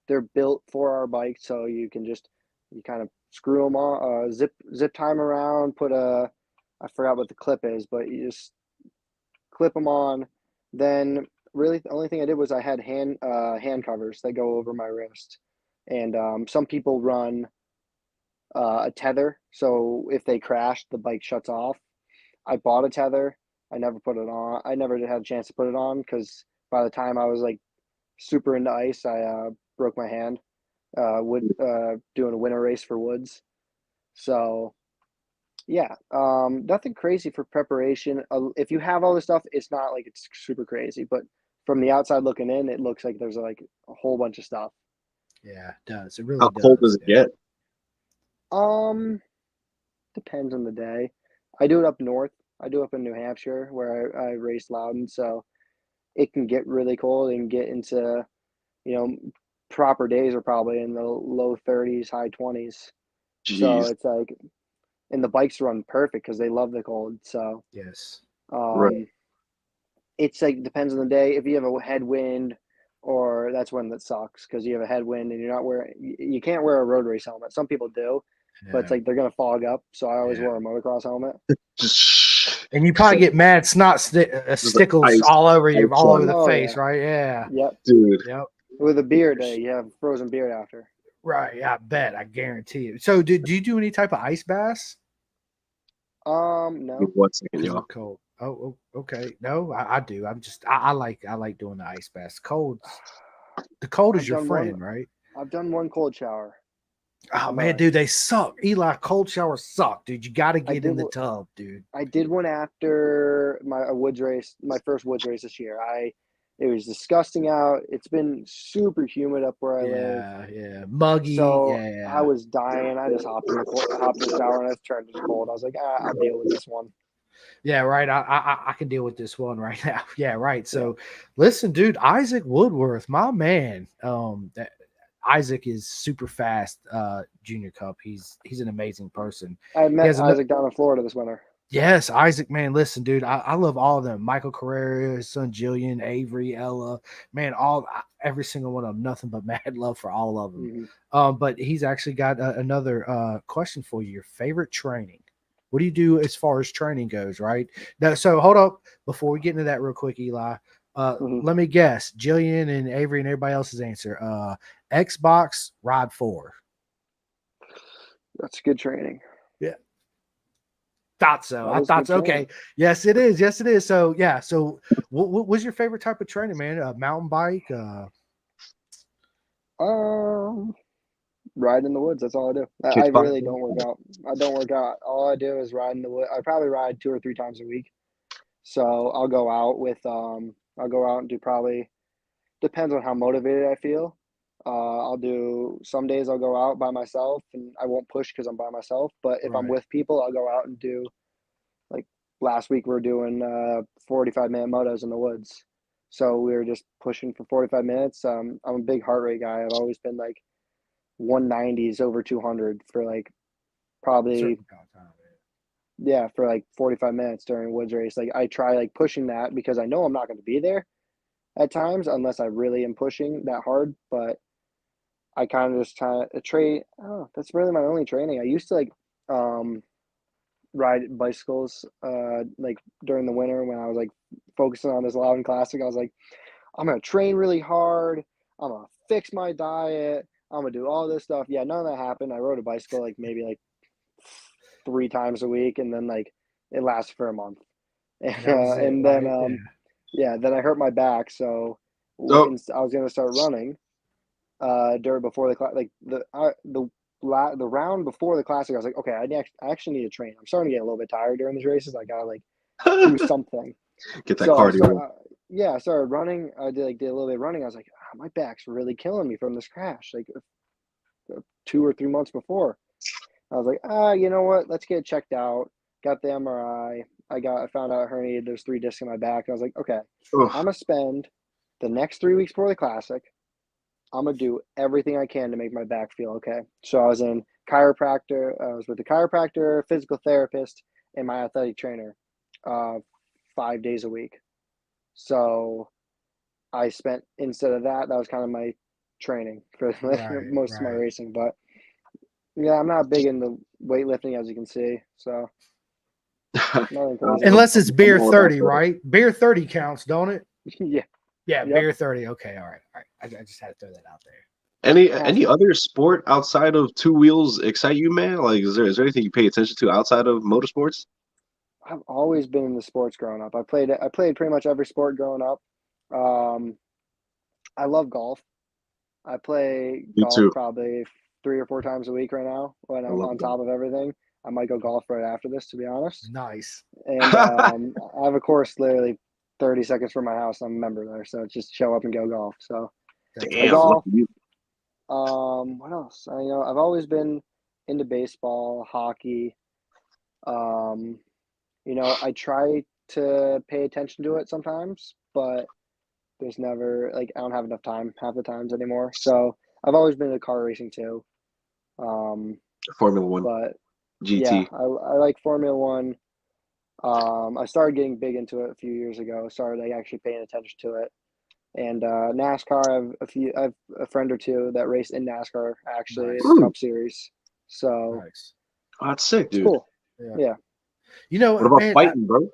They're built for our bike, so you kind of screw them on, zip time around. I forgot what the clip is, but you just clip them on. Then really the only thing I did was I had hand covers that go over my wrist, and some people run a tether, so if they crash, the bike shuts off. I bought a tether. I never put it on. I never had a chance to put it on, because by the time I was like super into ice, I broke my hand doing a winter race for Woods. So yeah, nothing crazy for preparation. If you have all this stuff, it's not like it's super crazy, but from the outside looking in, it looks like there's like a whole bunch of stuff. Yeah, it does. It really How does. cold does it Yeah. get? Depends on the day. I do it up north. I do it up in New Hampshire where I race Loudon, so it can get really cold and get into, you know, proper days are probably in the low 30s, high 20s. So Jeez. it's like, and the bikes run perfect because they love the cold. So Yes. Right. it's like depends on the day. If you have a headwind, or that's when that sucks because you have a headwind and you're not wearing. You can't wear a road race helmet. Some people do, but it's Yeah. like they're gonna fog up. So I always Yeah. wear a motocross helmet. Just And you probably So get mad snot the stickles ice, all over you, ice all over on, the oh face, yeah, right? Yeah. yep. dude. Yep. With a beard, you have frozen beard after. Right. I bet. I guarantee it. So, do you do any type of ice baths? No. 1 second, Because of the y'all. cold. Oh, okay. No, I do. I like doing the ice baths. The cold is I've your done one. friend, right? I've done one cold shower Oh in my man, life. dude, they suck. Eli, cold showers suck, dude. You got to I get in did. the tub, dude. I did one after my woods race, my first woods race this year. It was disgusting out. It's been super humid up where I live, Yeah, muggy. so I Yeah, was dying. I just hopped in the shower and I turned to cold. I was like, I'll deal with this one. yeah. Right. I can deal with this one right now. Yeah, right. Yeah, So, listen, dude, Isaac Woodworth, my man. Isaac is super fast. Junior Cup. He's an amazing person. I He met has a Isaac down in Florida this winter. Yes, Isaac, man. Listen, dude, I love all of them. Michael Carrera, his son Jillian, Avery, Ella, man, every single one of them. Nothing but mad love for all of them. Mm-hmm. But he's actually got another question for you. Your favorite training? What do you do as far as training goes? Right now, so hold up before we get into that real quick, Eli. Mm-hmm. Let me guess, Jillian and Avery and everybody else's answer. Xbox Ride 4. That's good training. Yeah. Thought so. That I is thought good so. training. Okay. Yes, it is. Yes, it is. So yeah. So what was your favorite type of training, man? Mountain bike? Ride in the woods. That's all I do. I really Kickboxing. don't work out. I don't work out. All I do is ride in the wood. I probably ride 2 or 3 times a week. So I'll go out with I'll go out and do probably depends on how motivated I feel. I'll do some days I'll go out by myself and I won't push because I'm by myself. But if I'm Right. with people, I'll go out and do like last week we're doing 45-minute motos in the woods. So we were just pushing for 45 minutes. I'm a big heart rate guy. I've always been like 190s over 200 for like probably Certain kind of time. yeah for like 45 minutes during a woods race. Like I try like pushing that because I know I'm not going to be there at times unless I really am pushing that hard. But I kind of just try to train. Oh, that's really my only training. I used to like um, ride bicycles like during the winter when I was like focusing on this Loudon Classic. I was like, I'm gonna train really hard. I'm gonna fix my diet. I'm gonna do all this stuff. Yeah, none of that happened. I rode a bicycle like maybe like 3 times a week, and then like it lasted for a month, That was it, and then right? Yeah. yeah, then I hurt my back, so So I was gonna start running during before the like the round before the classic. I was like, okay, I actually need to train. I'm starting to get a little bit tired during these races. I gotta like do something. get that So I started, cardio. yeah, I started running. I did a little bit of running. I was like, my back's really killing me from this crash. Like 2 or 3 months before, I was like, you know what? Let's get it checked out. Got the MRI. I found out herniated. There's 3 discs in my back. I was like, okay, I'm Ugh. gonna spend the next 3 weeks before the classic. I'm gonna do everything I can to make my back feel okay. So I was in chiropractor. I was with the chiropractor, physical therapist, and my athletic trainer, 5 days a week. So I spent instead of that was kind of my training for most of my Right. racing. But yeah, I'm not big into weightlifting as you can see. So nothing crazy. Unless it's I'm beer all about 30, that. right? Beer 30 counts, don't it? Yeah. Yeah, Yep. beer 30. Okay, all right. I just had to throw that out there. Any other sport outside of two wheels excite you, man? Like, is there anything you pay attention to outside of motorsports? I've always been into sports growing up. I played pretty much every sport growing up. I love golf. I play Me golf too. probably 3 or 4 times a week right now when I I'm love on golf. top of everything. I might go golf right after this, to be honest. Nice. And I have a course literally 30 seconds from my house. I'm a member there, so just show up and go golf. So That's I Damn, awesome. look golf. at you. What else? I've always been into baseball, hockey. Um, I try to pay attention to it sometimes, but there's never I don't have enough time half the times anymore. So I've always been into car racing too. Formula One, But yeah, GT. I like Formula One. I started getting big into it a few years ago. Started actually paying attention to it. And NASCAR, I have a friend or two that race in NASCAR actually Nice. in the Cup Series. So Nice. Oh, that's sick, it's dude. cool. Yeah. Yeah. What about man, fighting, bro?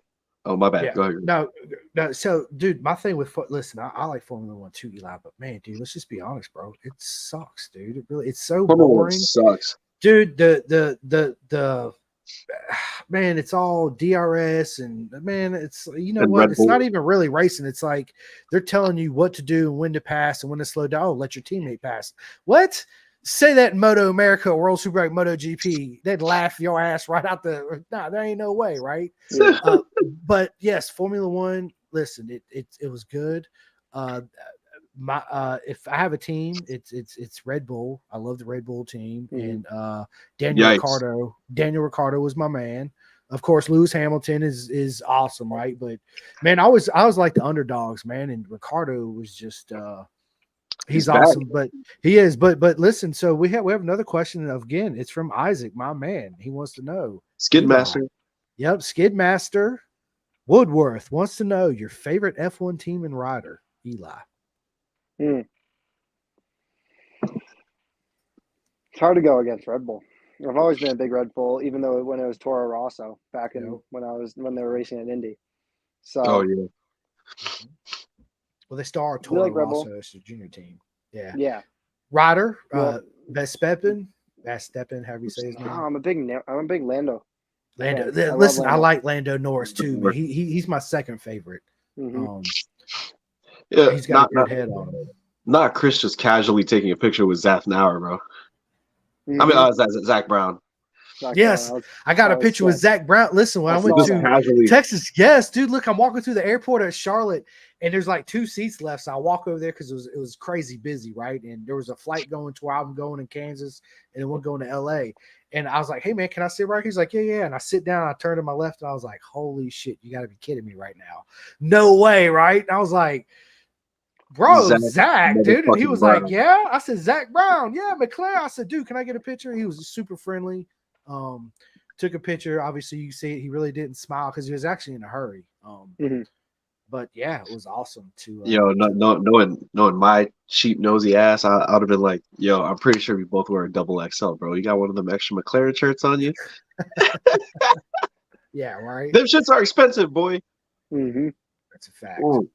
Oh, my bad. yeah. Go ahead. No. So, dude, my thing with listen, I like Formula One too, Eli, but man, dude, let's just be honest, bro. It sucks, dude. It's so Formula One boring, sucks. dude. The man, it's all DRS and man, it's And what? Red It's Bull. not even really racing. It's like they're telling you what to do and when to pass and when to slow down. Oh, let your teammate pass. What? Say that in Motoamerica, World Superbike, MotoGP, they'd laugh your ass right out the. Nah, there ain't no way, right? Yeah. But yes, Formula One. Listen, it was good. If I have a team, it's Red Bull. I love the Red Bull team, and Daniel Ricciardo was my man. Of course, Lewis Hamilton is awesome, right? But man, I was like the underdogs, man, and Ricciardo was just he's awesome, but he is. But listen, so we have another question. Again, it's from Isaac, my man. He wants to know Skidmaster. Yep, Skidmaster Woodworth wants to know your favorite F1 team and rider, Eli. It's hard to go against Red Bull. I've always been a big Red Bull, even though when it was Toro Rosso back in when they were racing at Indy. So Oh yeah. Well, they still are Toro like Red Rosso Bull? as a junior team. Yeah. Yeah. Rider, Well- Verstappen, however you say his name. I'm a big Lando. Lando. fan. I love Listen, I Lando. like Lando Norris too, man. He's my second favorite. Mhm. Yeah. He's got a good head on him. Not Chris just casually taking a picture with Zach Nauer, bro. I mean, Zach Brown. Yes, I got a was picture with sick. Zach Brown. Listen, when I went saw to that. Casually. Texas, yes, dude. Look, I'm walking through the airport at Charlotte, and there's like 2 seats left. So I walk over there because it was crazy busy, right? And there was a flight going to where I'm going in Kansas, and then one going to LA. And I was like, "Hey, man, can I sit right here?" He's like, "Yeah." And I sit down. I turned to my left, and I was like, "Holy shit, you got to be kidding me right now! No way, right?" And I was like, "Bro, Zach, dude." And he was Brown. like, "Yeah." I said, "Zach Brown, yeah, McLaren." I said, "Dude, can I get a picture?" He was super friendly. Took a picture. Obviously, you see it. He really didn't smile because he was actually in a hurry. But yeah, it was awesome to. Knowing my cheap nosy ass, I would have been like, "Yo, I'm pretty sure we both wear a double XL, bro. You got one of them extra McLaren shirts on you." Yeah, right. Them shits are expensive, boy. That's a fact. Ooh.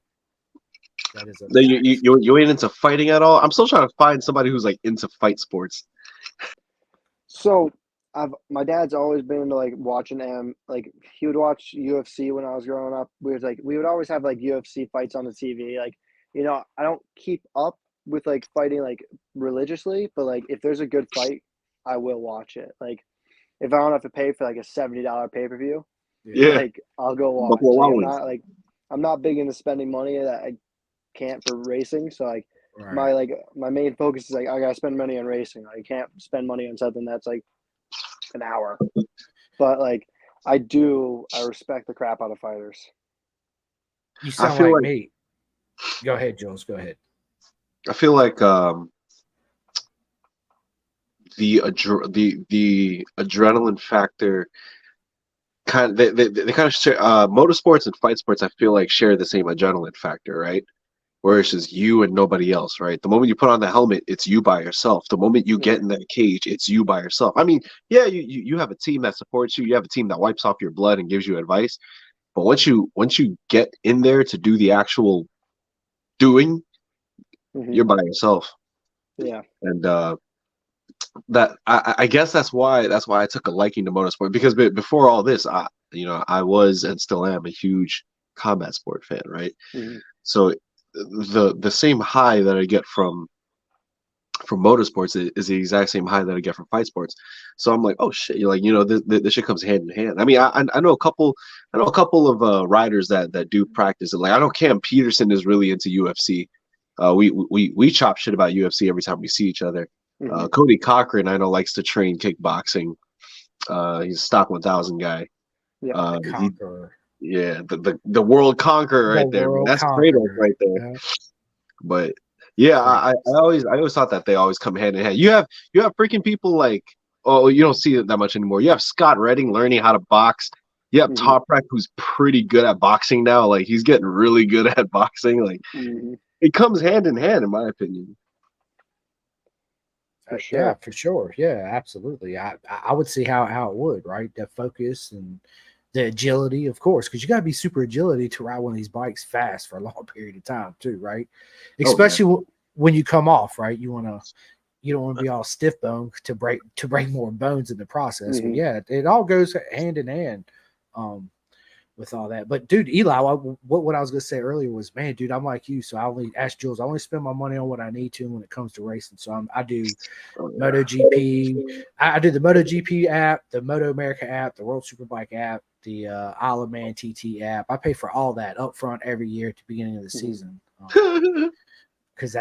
That is a No, fact. you ain't into fighting at all. I'm still trying to find somebody who's like into fight sports. So my dad's always been into like watching like he would watch UFC when I was growing up. We would always have like UFC fights on the TV. Like, I don't keep up with like fighting like religiously, but like if there's a good fight, I will watch it. Like if I don't have to pay for like a $70 pay-per-view, like I'll go watch. Like, I'm not big into spending money that I can't for racing. So like my main focus is like I gotta spend money on racing. I can't spend money on something that's like an hour. But like I respect the crap out of fighters. You sound like me. Go ahead, Jules. Go ahead. I feel like the adrenaline factor kind of they kind of share motorsports and fight sports. I feel like share the same adrenaline factor, right? Where it's just you and nobody else, right? The moment you put on the helmet, it's you by yourself. The moment you get in that cage, it's you by yourself. I mean, yeah, you have a team that supports you. You have a team that wipes off your blood and gives you advice. But once you get in there to do the actual doing, you're by yourself. Yeah. And that I guess that's why I took a liking to motorsport, because before all this, I was and still am a huge combat sport fan, right? So the same high that I get from motorsports is the exact same high that I get from fight sports. So I'm like, oh shit, you're like, this shit comes hand in hand. I mean, I know a couple of riders that do practice it. Like I know Cam Peterson is really into UFC. We chop shit about UFC every time we see each other. Cody Cochran, I know, likes to train kickboxing. He's a stock 1000 guy. Yeah. The Conqueror. The world conqueror right there, man. World That's Kratos Conqueror. right there. Yeah. But yeah, I Kratos. always thought that they always come hand in hand. You have freaking people like, oh, you don't see it that much anymore. You have Scott Redding learning how to box. You have Mhm. Toprak, who's pretty good at boxing now. Like he's getting really good at boxing. Like Mhm. it comes hand in hand, in my opinion. For Yeah, sure. for sure. Yeah, absolutely. I would see how it would, right? The focus and the agility, of course, because you got to be super agility to ride one of these bikes fast for a long period of time, too, right? Oh, yeah. Especially when you come off, right? You don't want to be all stiff bone to break more bones in the process. But Mhm. yeah, it all goes hand in hand. With all that. But dude, Eli, what I was gonna say earlier was, man, dude, I'm like you. So I only ask Jules, I only spend my money on what I need to when it comes to racing. So I do Oh, yeah. MotoGP. I do the MotoGP app, the Motoamerica app, the World Superbike app, the Isle of Man TT app. I pay for all that up front every year at the beginning of the season. Because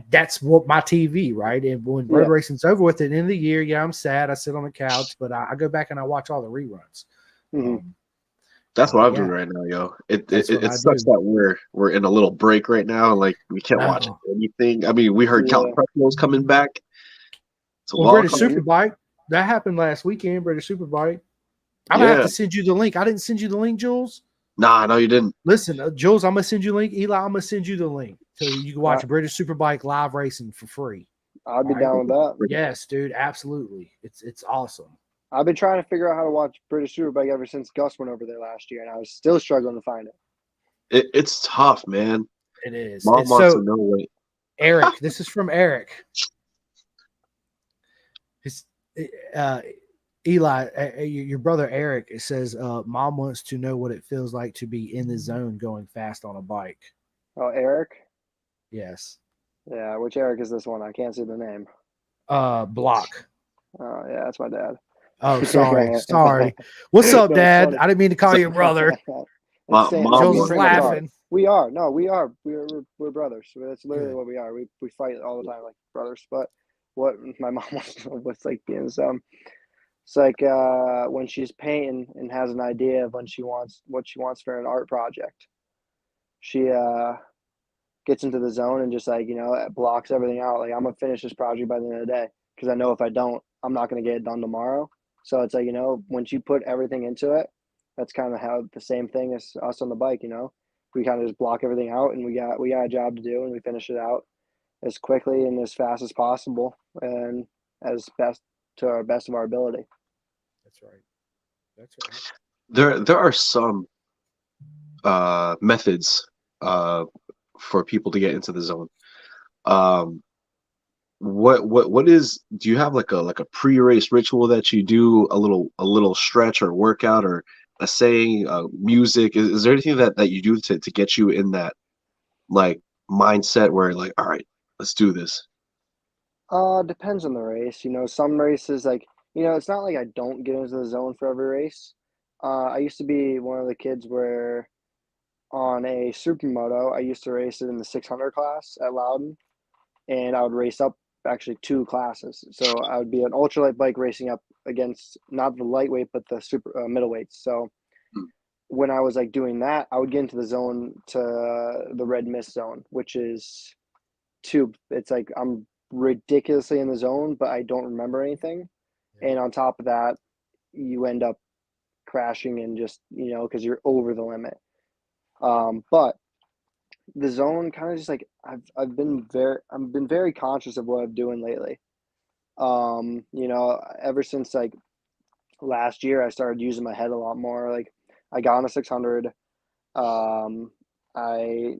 that's what my TV, right? And when road racing's over with at the end of the year, yeah, I'm sad. I sit on the couch, but I go back and I watch all the reruns. Mhm. That's what I'm doing Yeah, right now, yo. It that's what I sucks do. that we're in a little break right now. Like we can't watch No. anything. I mean, we heard Count Yeah. Crutchlo's coming back. So Well, British Mhm. Superbike, that happened last weekend. British Superbike. I'm gonna have Yeah. to send you the link. I didn't send you the link, Jules. Nah, no, you didn't. Listen, Jules, I'm gonna send you the link. Eli, I'm gonna send you the link so you can watch I, British Superbike live racing for free. I'd be All right? down with that. Yes, dude, absolutely. It's awesome. I've been trying to figure out how to watch British Superbike ever since Gus went over there last year, and I was still struggling to find it. It's tough, man. It is. Mom It's wants to so know what. Eric. This is from Eric. His Eli, your brother Eric, it says, "Mom wants to know what it feels like to be in the zone going fast on a bike." Oh, Eric? Yes. Yeah, which Eric is this one? I can't see the name. Block. Oh, yeah, that's my dad. Oh, sorry. What's up, No, it's Dad? funny. I didn't mean to call you brother. It's Sam. Mom Jules Me is and Sam are laughing. we are. No, we are. We're brothers. That's literally Good. what we are. We fight all the time like brothers. But what my mom wants to know what's like being it's like when she's painting and has an idea of what she wants for an art project. She gets into the zone and just like, blocks everything out. Like I'm gonna finish this project by the end of the day because I know if I don't, I'm not gonna get it done tomorrow. So it's like, once you put everything into it, that's kind of how the same thing as us on the bike. We kind of just block everything out and we got a job to do and we finish it out as quickly and as fast as possible and as best to our best of our ability. That's right. That's right. There are some methods for people to get into the zone. What is, do you have like a pre-race ritual that you do, a little stretch or workout or a saying, music? Is there anything that you do to get you in that like mindset where like, all right, let's do this? Depends on the race. Some races like, it's not like I don't get into the zone for every race. I used to be one of the kids where on a supermoto, I used to race it in the 600 class at Loudon, and I would race up actually two classes. So I would be an ultralight bike racing up against not the lightweight but the super middleweights. So Hmm. when I was like doing that, I would get into the zone to the red mist zone, which is it's like I'm ridiculously in the zone, but I don't remember anything. Yeah. And on top of that, you end up crashing and just, because you're over the limit. But the zone kind of just like I've been very conscious of what I'm doing lately. Ever since like last year, I started using my head a lot more. Like I got on a 600. Um, I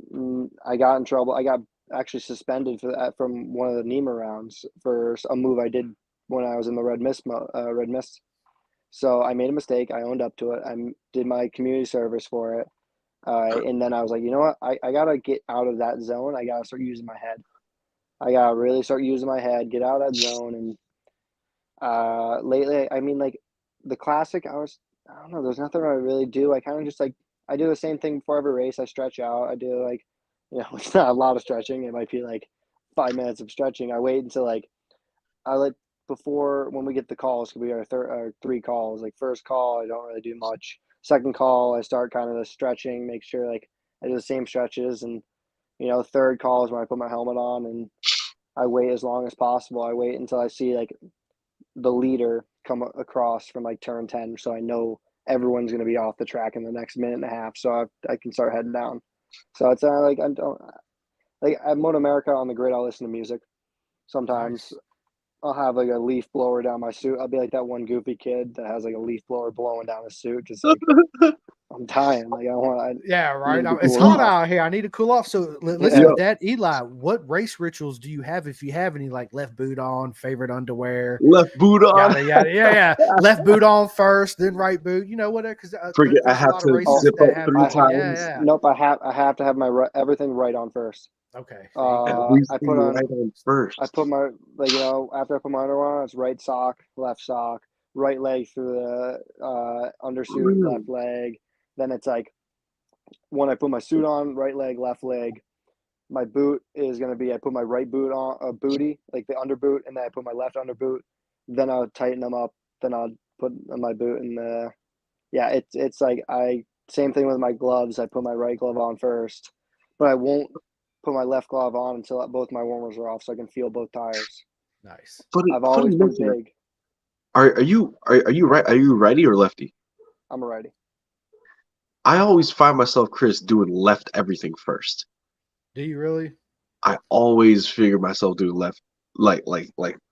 got in trouble. I got actually suspended for that from one of the NEMA rounds for a move I did when I was in the Red Mist. So I made a mistake. I owned up to it. I did my community service for it. And then I was like, you know what? I got to get out of that zone. I got to start using my head. I got to really start using my head, get out of that zone. And lately, I mean, like the classic, I don't know, there's nothing I really do. I kind of just like, I do the same thing before every race. I stretch out. I do like, it's not a lot of stretching. It might be like 5 minutes of stretching. I wait until like, before when we get the calls, we got our 3 calls. Like first call, I don't really do much. Second call, I start kind of the stretching, make sure like I do the same stretches, and third call is when I put my helmet on and I wait as long as possible. I wait until I see like the leader come across from like turn 10, so I know everyone's going to be off the track in the next minute and a half, so I can start heading down. So it's like I don't like at Motoamerica on the grid. I'll listen to music. Sometimes Nice. I'll have like a leaf blower down my suit. I'll be like that one goofy kid that has like a leaf blower blowing down his suit, just like I'm dying. Like Yeah, right. need to It's cool hot off. out here. I need to cool off. So listen Yeah. with that, Eli. What race rituals do you have? If you have any, like left boot on, favorite underwear, Left boot on. yada yada. Yeah. Left boot on first, then right boot. You know whatever. Because Forget I there's a have lot of to races zip that up have. 3 times. Yeah. Nope, I have to have my everything right on first. Okay. I put on right on first. I put my after I put my underwear on, it's right sock, left sock, right leg through the undersuit, left leg. Then it's like when I put my suit on, right leg, left leg. My boot is gonna be I put my right boot on a booty, like the under boot, and then I put my left under boot. Then I'll tighten them up. Then I'll put my boot in the. Yeah, it's like same thing with my gloves. I put my right glove on first, but I won't put my left glove on until both my warmers are off, so I can feel both tires. Nice. I've always been big. Are you right? Are you righty or lefty? I'm a righty. I always find myself, Chris, doing left everything first. Do you really? I always figure myself doing left. Like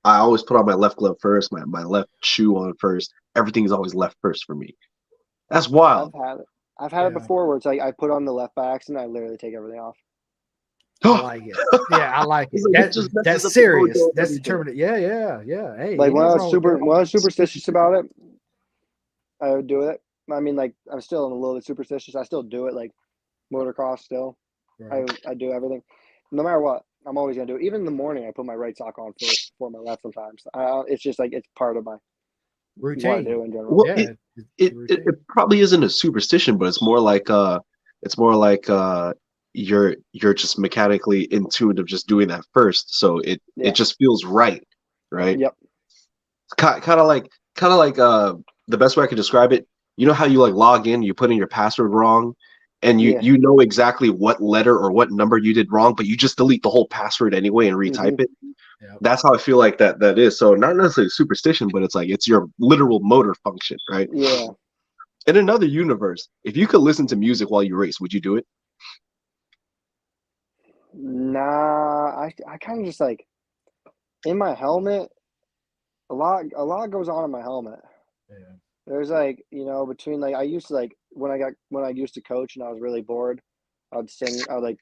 I always put on my left glove first, my left shoe on first. Everything is always left first for me. That's wild. I've had it before where it's like I put on the left by accident, I literally take everything off. I like it. Yeah, I like it. That's serious. That's determined. Yeah. Hey, like when I was superstitious about it, I would do it. I mean, like I'm still a little bit superstitious. I still do it, like motocross. Still, right. I do everything, no matter what. I'm always gonna do it. Even in the morning, I put my right sock on first before my left. Sometimes it's just like it's part of my routine. What I do in general. Well, yeah, it probably isn't a superstition, but it's more like you're just mechanically in tune of just doing that first, so it just feels right. Yep. Kind of like the best way I could describe it. You know how you like log in, you put in your password wrong, and you know exactly what letter or what number you did wrong, but you just delete the whole password anyway and retype it. Yep. That's how I feel like that is. So not necessarily superstition, but it's like it's your literal motor function, right? Yeah. In another universe, if you could listen to music while you race, would you do it? Nah, I kind of just like in my helmet. A lot goes on in my helmet. Yeah. There's like between like I used to like when I used to coach and I was really bored, I'd like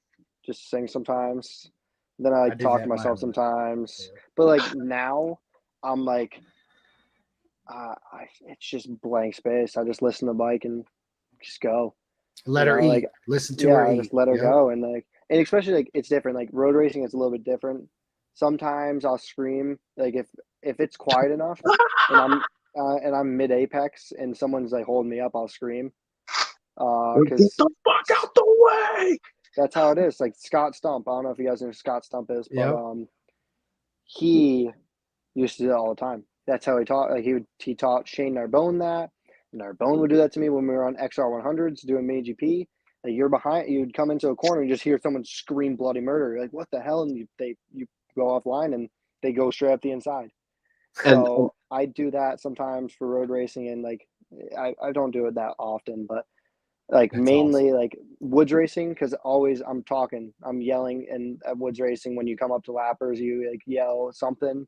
just sing sometimes. Then I like talk to myself sometimes. Yeah. But like now, I'm like, it's just blank space. I just listen to Mike and just go. Let her eat. Like, listen to her eat. Just let her go and especially like it's different. Like road racing, it's a little bit different. Sometimes I'll scream like if it's quiet enough and I'm mid apex and someone's like holding me up, I'll scream. Get the fuck out the way. That's how it is. Like Scott Stump. I don't know if you guys know who Scott Stump is, but he used to do that all the time. That's how he taught. Like he taught Shane Narbone that. And Narbone would do that to me when we were on XR 100s doing mini GP. Like you're behind, you'd come into a corner and just hear someone scream bloody murder. You're like, what the hell? And you go offline and they go straight up the inside. So I do that sometimes for road racing, and like I don't do it that often, but like that's mainly awesome. Like woods racing, because always I'm yelling, and at woods racing when you come up to lappers, you like yell something.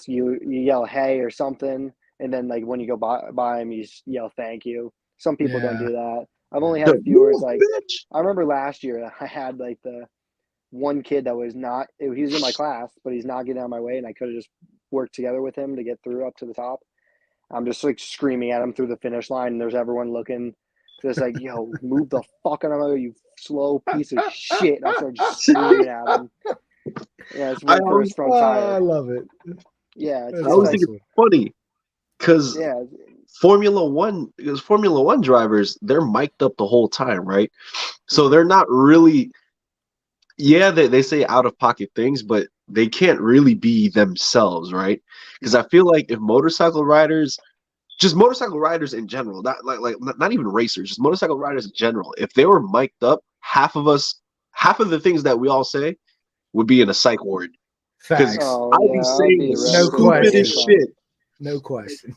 you yell hey or something, and then like when you go by them, you yell thank you. Some people don't do that. I've only had a few where it's like I remember last year I had like the one kid that was he was in my class, but he's not getting out of my way, and I could have just worked together with him to get through up to the top. I'm just like screaming at him through the finish line, and there's everyone looking. Just like, yo, move the fuck out of my way, you slow piece of shit. And I started just screaming at him. Yeah, it's one for his front tire. I love it. Yeah, I always think it's funny because Formula One drivers, they're mic'd up the whole time, right? So they're not really, they say out of pocket things, but they can't really be themselves, right? Because I feel like if motorcycle riders just motorcycle riders in general, not even racers, just motorcycle riders in general. If they were mic'd up, half of the things that we all say would be in a psych ward. Facts. Oh, I'd be yeah, saying I'd be the No stupidest question. shit. No question.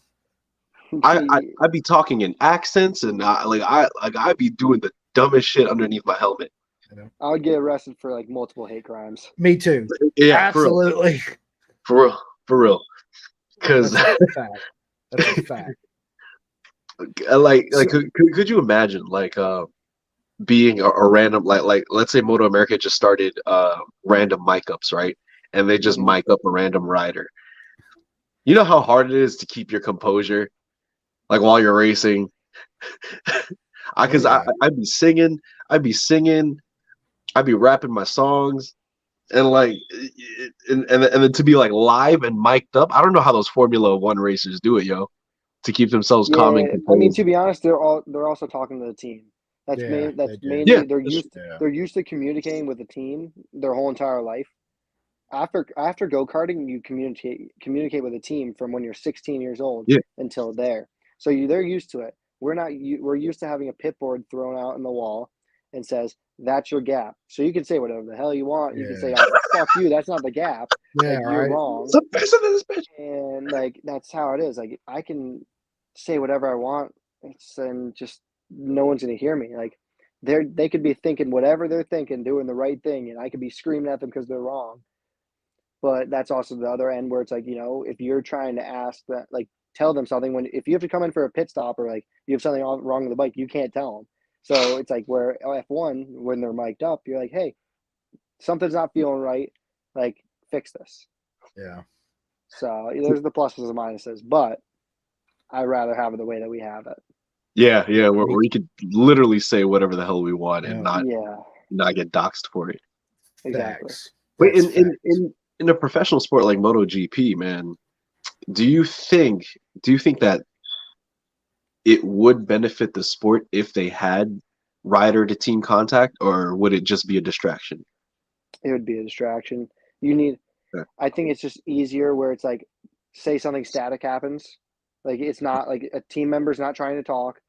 I'd be talking in accents, and I'd be doing the dumbest shit underneath my helmet. I would get arrested for like multiple hate crimes. Me too. Yeah, Absolutely. for real. Because That's a fact. That's a fact. could you imagine being a random like let's say Motoamerica just started random mic ups, right? And they just mic up a random rider. You know how hard it is to keep your composure, like while you're racing. I'd be singing, I'd be rapping my songs, and and then to be like live and mic'd up. I don't know how those Formula One racers do it, yo, to keep themselves calm and composed. I mean, to be honest, they're also talking to the team. That's mainly they're used to communicating with the team their whole entire life. After go-karting, you communicate with a team from when you're 16 years old until there. So they're used to it. We're used to having a pit board thrown out in the wall and says that's your gap. So you can say whatever the hell you want. You can say, "Oh, fuck you, that's not the gap. You're wrong." And that's how it is. Like I can say whatever I want, and just no one's gonna hear me. Like they could be thinking whatever they're thinking, doing the right thing, and I could be screaming at them because they're wrong. But that's also the other end where it's like, if you're trying to ask that, like, tell them something if you have to come in for a pit stop or like you have something wrong with the bike, you can't tell them. So it's like where F1, when they're mic'd up, you're like, hey, something's not feeling right. Like, fix this. Yeah. So there's the pluses and minuses, but I'd rather have it the way that we have it. Yeah, where we could literally say whatever the hell we want and not get doxxed for it. Exactly. Wait, in a professional sport like MotoGP, man, do you think that it would benefit the sport if they had rider to team contact, or would it just be a distraction? It would be a distraction. I think it's just easier where it's like, say something static happens. Like, it's not like a team member's not trying to talk.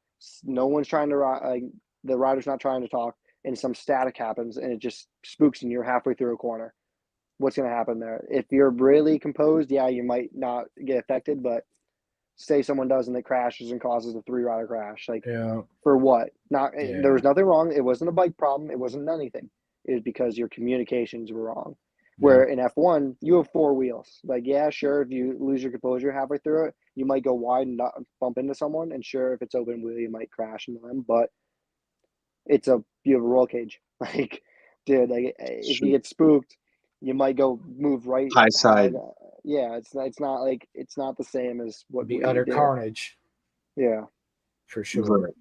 No one's trying to the rider's not trying to talk, and some static happens and it just spooks and you're halfway through a corner. What's going to happen there? If you're really composed, you might not get affected, but say someone does and it crashes and causes a 3-rider crash. For what? There was nothing wrong. It wasn't a bike problem. It wasn't anything. It was because your communications were wrong. Where in F1, you have 4 wheels. Like, sure, if you lose your composure halfway through it, you might go wide and not bump into someone. And sure, if it's open wheel, you might crash into them. But you have a roll cage. Like, dude, if you get spooked, you might go move right high side. It's not the same as what would be utter carnage. Yeah, for sure.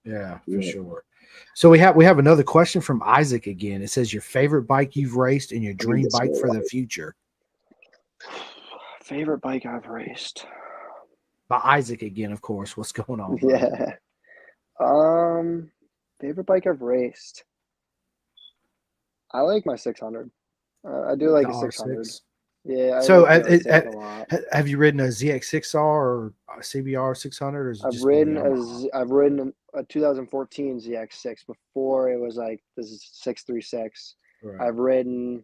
Yeah, for sure. So we have another question from Isaac again. It says your favorite bike you've raced and your dream bike for the future. Favorite bike I've raced. By Isaac again, of course. What's going on? Yeah. Favorite bike I've raced. I like my 600. I do like a 600. Yeah. So have you ridden a ZX6R or a CBR 600? Or I've ridden a 2014 ZX6 before it was like this is 636. Right. I've ridden.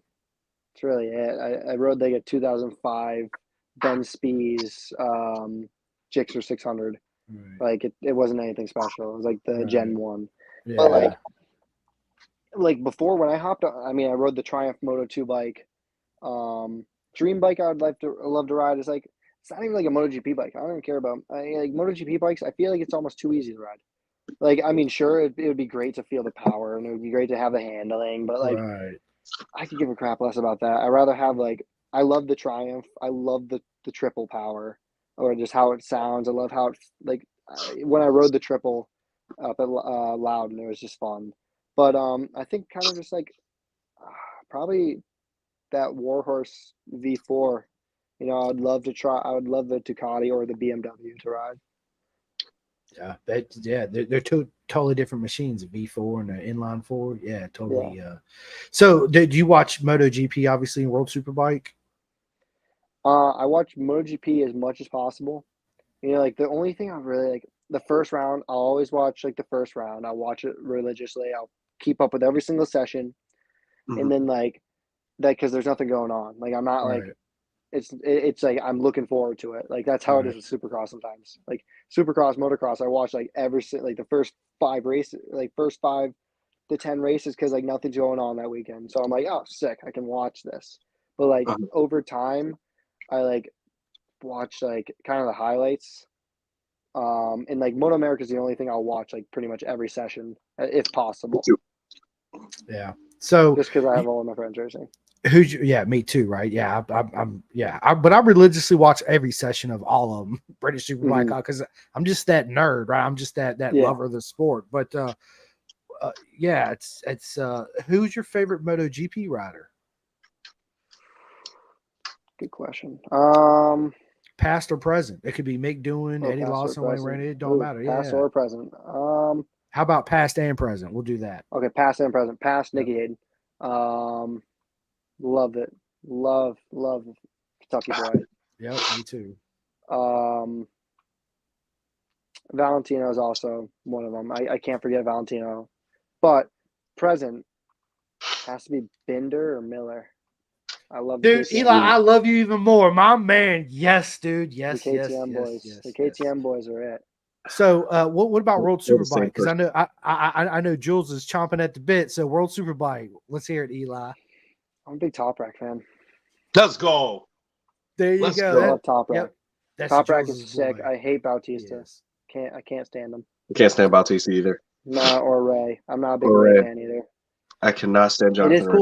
It's really it. I rode like a 2005 Ben Spies Gixxer 600. Right. Like it wasn't anything special. It was like the Gen 1. Yeah. But like before when I hopped on, I mean I rode the Triumph Moto 2 bike. Dream bike I would love to ride is like it's not even like a MotoGP bike. I don't even care about like MotoGP bikes. I feel like it's almost too easy to ride. Like I mean, sure it would be great to feel the power and it would be great to have the handling, but like I could give a crap less about that. I'd rather have I love the Triumph. I love the triple power or just how it sounds. I love how it when I rode the triple up at Loudon, it was just fun. But I think kind of just probably that Warhorse V4. I'd love to try. I would love the Ducati or the BMW to ride. Yeah, they're two totally different machines. A V4 and an inline 4. Yeah, totally. Yeah. So, did you watch MotoGP? Obviously, in World Superbike. I watch MotoGP as much as possible. You know, like the only thing I really like the first round, I'll always watch like the first round. I'll watch it religiously. I'll keep up with every single session, and Mhm. then like that because there's nothing going on. Like I'm not like Right. it's like I'm looking forward to it. Like that's how it is Right. with Supercross sometimes. Like Supercross, motocross, I watch like like the first 5 races, like first 5 to 10 races because like nothing's going on that weekend. So I'm like, oh, sick, I can watch this. But like Uh-huh. over time, I like watch like kind of the highlights. And like Motoamerica is the only thing I'll watch like pretty much every session if Me possible, too. Yeah. So just because I have all of my friends racing. who's your, yeah, me too, right? Yeah, I'm yeah, but I religiously watch every session of all of them, British Superbike, Mm-hmm. because I'm just that nerd, right? I'm just that Yeah, lover of the sport. But yeah, it's who's your favorite MotoGP rider, good question. past or present? It could be Mick Doohan, Or Eddie past or Lawson, Wayne present. Randy. It don't Ooh, matter. past Yeah. or present. How about past and present? We'll do that. Okay, past and present. Past Yep. Nikki Hayden. Loved it. Love Kentucky boy. Yep. Me too. Um, Valentino is also one of them. I can't forget Valentino, but present has to be Binder or Miller. I love the Dude, KTM Eli, I boys. love you even more. My man. Yes, dude. The Yes, yes, KTM yes, boys. The yes, yes. KTM boys are it. So, what about World They're the same Superbike? Because I person. know I know Jules is chomping at the bit. So, World Superbike. Let's hear it, Eli. I'm a big Top Rack fan. Let's go. There you Let's go. I go. love Top Rack. Yep. That's Top Rack is Jules's sick. boy. I hate Bautista. Yes. I can't stand him. I can't stand Bautista either. No, or Ray. I'm not a big Or Ray Ray. fan either. I cannot stand It is Jonathan Ray.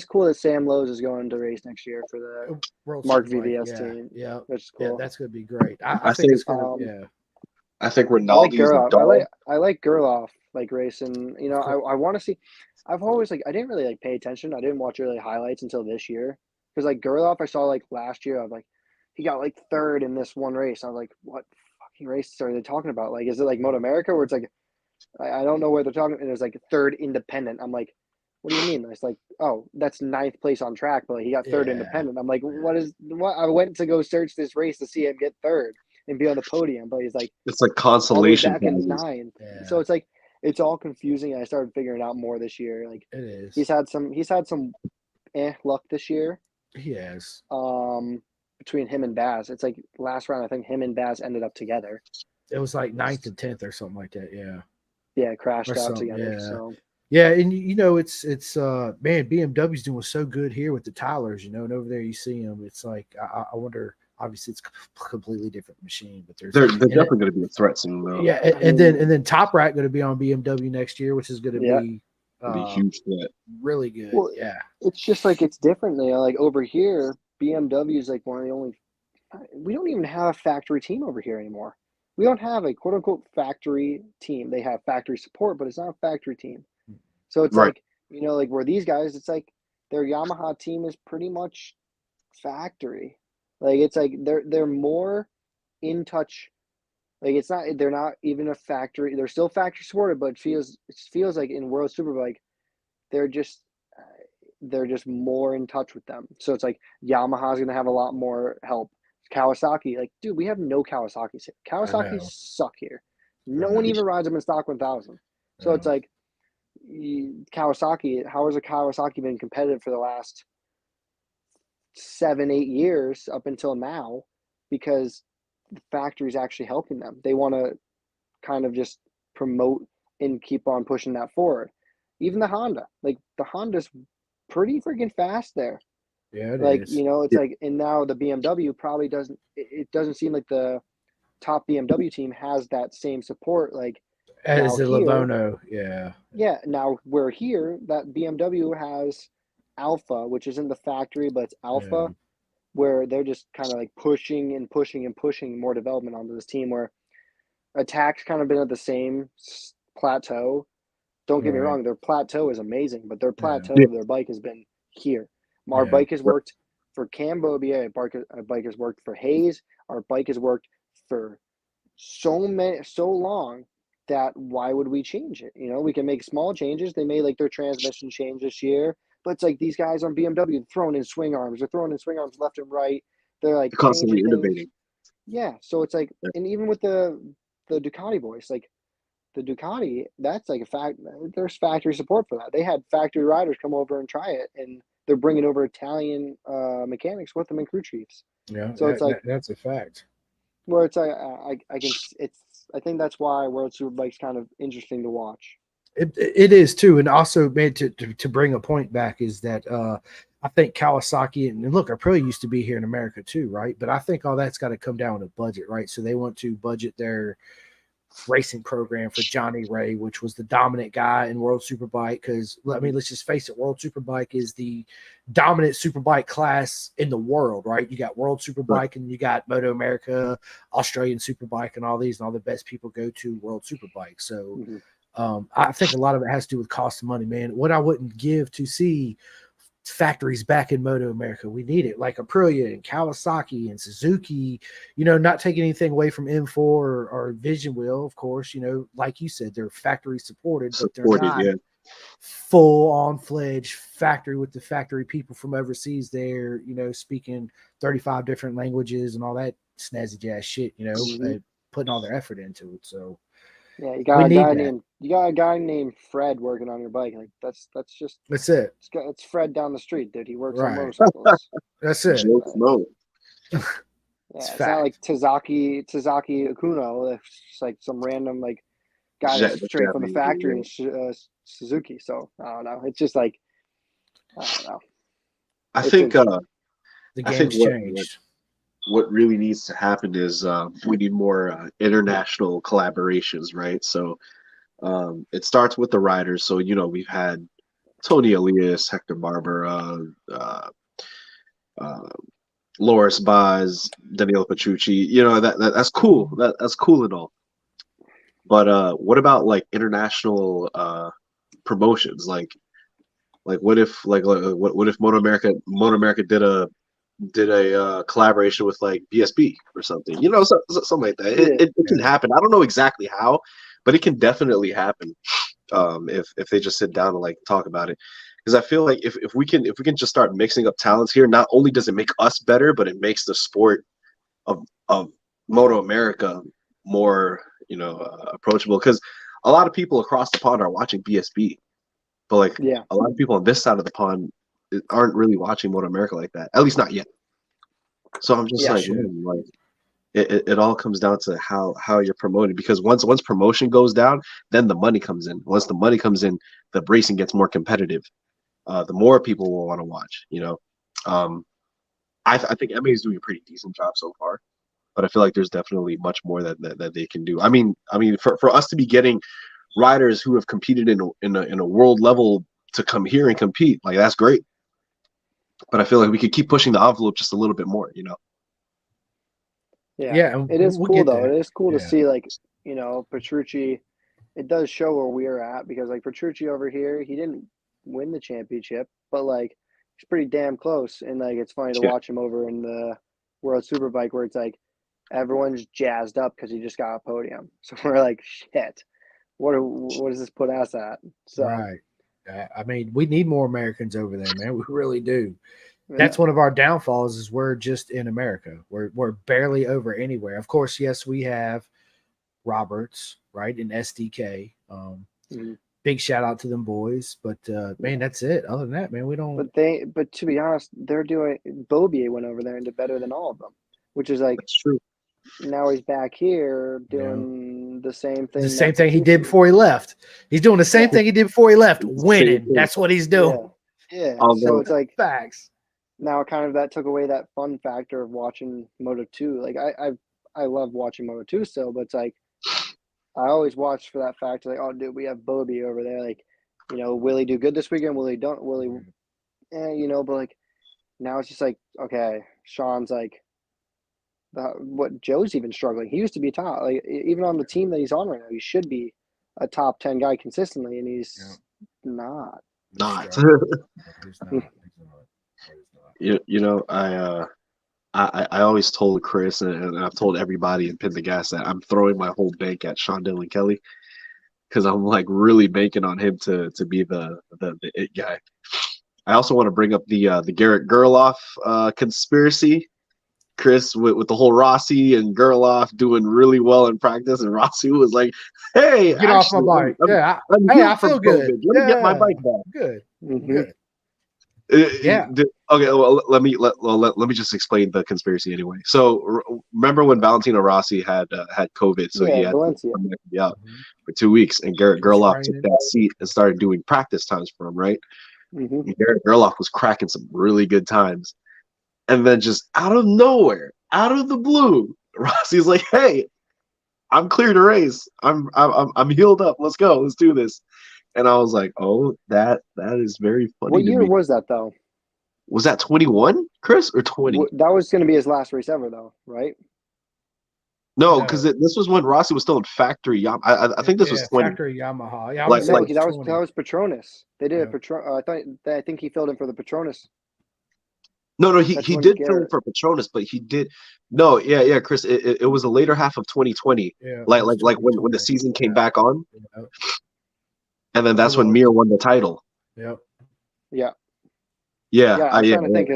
cool that Sam Lowe's is going to race next year for the World Mark Superbike. VVS Yeah. team, Yeah. which is Yeah. cool. That's going to be great. I I think think it's going to, Um, yeah. I think I like Rinaldi is a Gerloff. dog. I like Gerloff like racing. You Of know, course. I want to see. I've always like I didn't really like pay attention. I didn't watch really highlights until this year because like Gerloff I saw like last year. I'm like he got like third in this one race. I was like, what fucking race are they talking about? Like, is it like Motoamerica where it's like I don't know where they're talking. And it was like third independent. I'm like, what do you mean? It's like, oh, that's ninth place on track, but like, he got third Yeah. independent. I'm like, what? I went to go search this race to see him get third and be on the podium, but he's like It's like all the way consolation back in prizes. ninth. So Yeah. it's like it's all confusing. And I started figuring out more this year. Like It is. he's had some luck this year. He has. Between him and Baz, it's like last round. I think him and Baz ended up together. It was like 9th and 10th or something like that. Yeah. Yeah, crashed Or out something. together. Yeah. So Yeah, and you know it's man, BMW's doing so good here with the Tylers, you know, and over there you see them. It's like I wonder. Obviously, it's a completely different machine, but there's They're and definitely going to be a threat soon, though. yeah, and then Top Rack going to be on BMW next year, which is going to yeah. be It'll be a huge threat. really good. Well, Yeah, it's just like it's different. You know, like over here, BMW is like one of the only. We don't even have a factory team over here anymore. We don't have a quote unquote factory team. They have factory support, but it's not a factory team. So it's Right. like, you know, like where these guys, it's like their Yamaha team is pretty much factory. Like it's like they're more in touch. Like it's not they're not even a factory. They're still factory supported, but it feels like in World Superbike they're just they're just more in touch with them. So it's like Yamaha's gonna have a lot more help. Kawasaki, like dude, we have no Kawasaki's here. I Kawasaki know. suck here. I No know. one even rides them in stock 1000. So it's like Kawasaki. How has a Kawasaki been competitive for the last 7, 8 years up until now? Because the factory's actually helping them. They want to kind of just promote and keep on pushing that forward. Even the Honda, like the Honda's pretty freaking fast there. Yeah, it Like, is. you know, it's like, and now the BMW probably doesn't, it doesn't seem like the top BMW team has that same support. Like now As the here, Livono, yeah. yeah, now we're here, that BMW has Alpha, which isn't the factory, but it's Alpha, Yeah. where they're just kind of like pushing and pushing and pushing more development onto this team where Attack's kind of been at the same plateau. Don't get me Right. wrong, their plateau is amazing, but their plateau Yeah. of their bike has been here. Our Yeah. bike has worked for Cambodia, our bike has worked for Hayes, our bike has worked for so long that why would we change it? You know, we can make small changes. They made like their transmission change this year, but it's like these guys on BMW throwing in swing arms, they're throwing in swing arms left and right. They're like Constantly changing things. innovating. Yeah, so it's like, and even with the Ducati boys, like the Ducati, that's like a fact. There's factory support for that. They had factory riders come over and try it, and they're bringing over Italian mechanics with them in crew chiefs. Yeah, So it's like that's a fact. where it's like I can it's I think that's why World Superbike's kind of interesting to watch. It is too, and also, man, to bring a point back is that I think Kawasaki and look, Aprilia used to be here in America too, right? But I think all that's got to come down to budget, right? So they want to budget their racing program for Johnny Ray, which was the dominant guy in World Superbike. Because I mean, let's just face it, World Superbike is the dominant superbike class in the world, right? You got World Superbike and you got Moto America, Australian Superbike, and all these, and all the best people go to World Superbike. So. I think a lot of it has to do with cost of money, man. What I wouldn't give to see factories back in Moto America. We need it, like Aprilia and Kawasaki and Suzuki, not taking anything away from M4 or Vision Wheel, of course, like you said, they're factory supported, but they're not full on fledged factory with the factory people from overseas there, speaking 35 different languages and all that snazzy jazz shit, putting all their effort into it. So yeah, you got a guy named Fred working on your bike. Like that's it. It's Fred down the street, dude. He works on Right. motorcycles. That's it. Yeah, it's not like Tazaki Akuno. It's just like some random like guy that's straight from the factory in Suzuki. So I don't know. It's just like I don't know. I think the game's changed. What really needs to happen is we need more international collaborations, right? So it starts with the riders. So we've had Tony Elias, Hector Barbera, Loris Baz, Daniele Petrucci. That's cool. That's cool and all. But what about like international promotions? Like what if what if Motoamerica did a collaboration with like BSB or something, something like that. It can happen. I don't know exactly how, but it can definitely happen if they just sit down and like talk about it. Because I feel like if we can just start mixing up talents here, not only does it make us better, but it makes the sport of Moto America more approachable. Because a lot of people across the pond are watching BSB, but like a lot of people on this side of the pond aren't really watching Moto America like that, at least not yet. So I'm just man, like it all comes down to how you're promoted, because once promotion goes down, then the money comes in. Once the money comes in, the racing gets more competitive. The more people will want to watch. I think MA is doing a pretty decent job so far, but I feel like there's definitely much more that they can do. I mean, for us to be getting riders who have competed in a world level to come here and compete, like that's great. But I feel like we could keep pushing the envelope just a little bit more, Yeah, it is cool though. It is cool to see, like, Petrucci. It does show where we are at, because like Petrucci over here, he didn't win the championship, but like he's pretty damn close. And like it's funny to watch him over in the World Superbike, where it's like everyone's jazzed up because he just got a podium. So we're like, shit, what does this put us at? So right. I mean, we need more Americans over there, man. We really do. That's one of our downfalls, is we're just in America. We're barely over anywhere. Of course, yes, we have Roberts, right, in SDK. Big shout out to them boys. But man, that's it. Other than that, man, we don't. But to be honest, they're doing. Bobier went over there and did better than all of them, which is like, that's true. Now he's back here doing the same thing. The same thing he did before he left. He's doing the same thing he did before he left, winning. That's what he's doing. Yeah. So it's like facts. Now kind of that took away that fun factor of watching Moto 2. Like I love watching Moto 2 still, but it's like I always watch for that factor. Like, oh, dude, we have Bobby over there. Like, will he do good this weekend? Will he don't? Will he? But like now it's just like, okay, Sean's like. What Joe's even struggling. He used to be top, like even on the team that he's on right now, he should be a top 10 guy consistently, and he's not. Not. I always told Chris, and I've told everybody in Pin the Gas, that I'm throwing my whole bank at Sean Dillon Kelly, because I'm like really banking on him to be the it guy. I also want to bring up the Garrett Gerloff conspiracy. Chris, with the whole Rossi and Gerloff doing really well in practice, and Rossi was like, "Hey, Get off my bike. I'm Hey, healed I from feel good. COVID. Let me get my bike back." Good. Mm-hmm. Good. Yeah. Okay. Well, let me just explain the conspiracy anyway. So remember when Valentino Rossi had COVID, so he had Valencia. to be out for 2 weeks, and Garrett Gerloff took that seat and started doing practice times for him, right? Mm-hmm. Garrett Gerloff was cracking some really good times, and then just out of nowhere, out of the blue, Rossi's like, "Hey, I'm clear to race. I'm healed up. Let's go. Let's do this." And I was like, "Oh, that is very funny." What year was that though? Was that 21, Chris, or 20? That was going to be his last race ever, though, right? No, because this was when Rossi was still in factory Yamaha. I think this was 20. Factory Yamaha. Yeah, Like, that was Petronas. They did I think he filled in for the Petronas. No, he did fill in for Petronas, but he did. No, yeah, Chris. It was the later half of 2020. Yeah, like when the season came back on, and then that's when Mir won the title. Yep. Yeah. Yeah, I was trying to think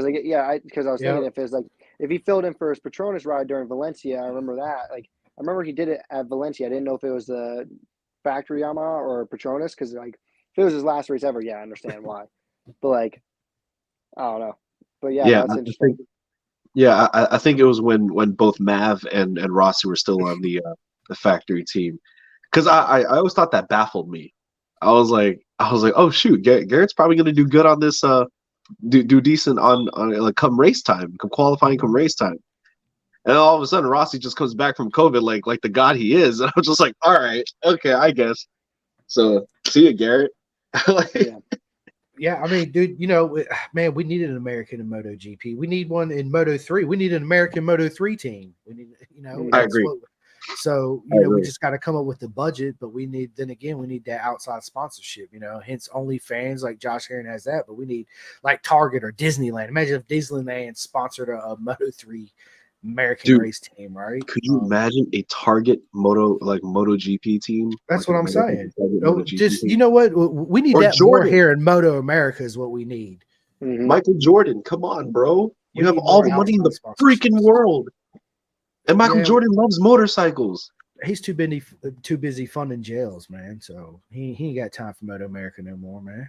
because I was thinking if it's like if he filled in for his Petronas ride during Valencia, I remember that. Like I remember he did it at Valencia. I didn't know if it was the factory Yamaha or Petronas because like if it was his last race ever, I understand why. But like I don't know. But that's interesting. I think it was when both Mav and Rossi were still on the factory team, because I always thought that baffled me. I was like, oh shoot, Garrett's probably gonna do good on this. Do decent on like come race time, come qualifying, come race time, and all of a sudden Rossi just comes back from COVID like the god he is, and I was just like, all right, okay, I guess. So see you, Garrett. Yeah, I mean, dude, man, we needed an American in MotoGP. We need one in Moto3. We need an American Moto3 team. We need, I agree. So, we just got to come up with the budget, but we need that outside sponsorship, hence OnlyFans, like Josh Heron has that, but we need like Target or Disneyland. Imagine if Disneyland sponsored a Moto3 American race team, right? Could you imagine a Target MotoGP team? That's what I'm saying. You know what? We need that Jordan. more here in Motoamerica is what we need. Mm-hmm. Michael Jordan, come on, bro. You have all the money in the freaking world. And Michael Jordan loves motorcycles. He's too busy funding jails, man. So he ain't got time for Motoamerica no more, man.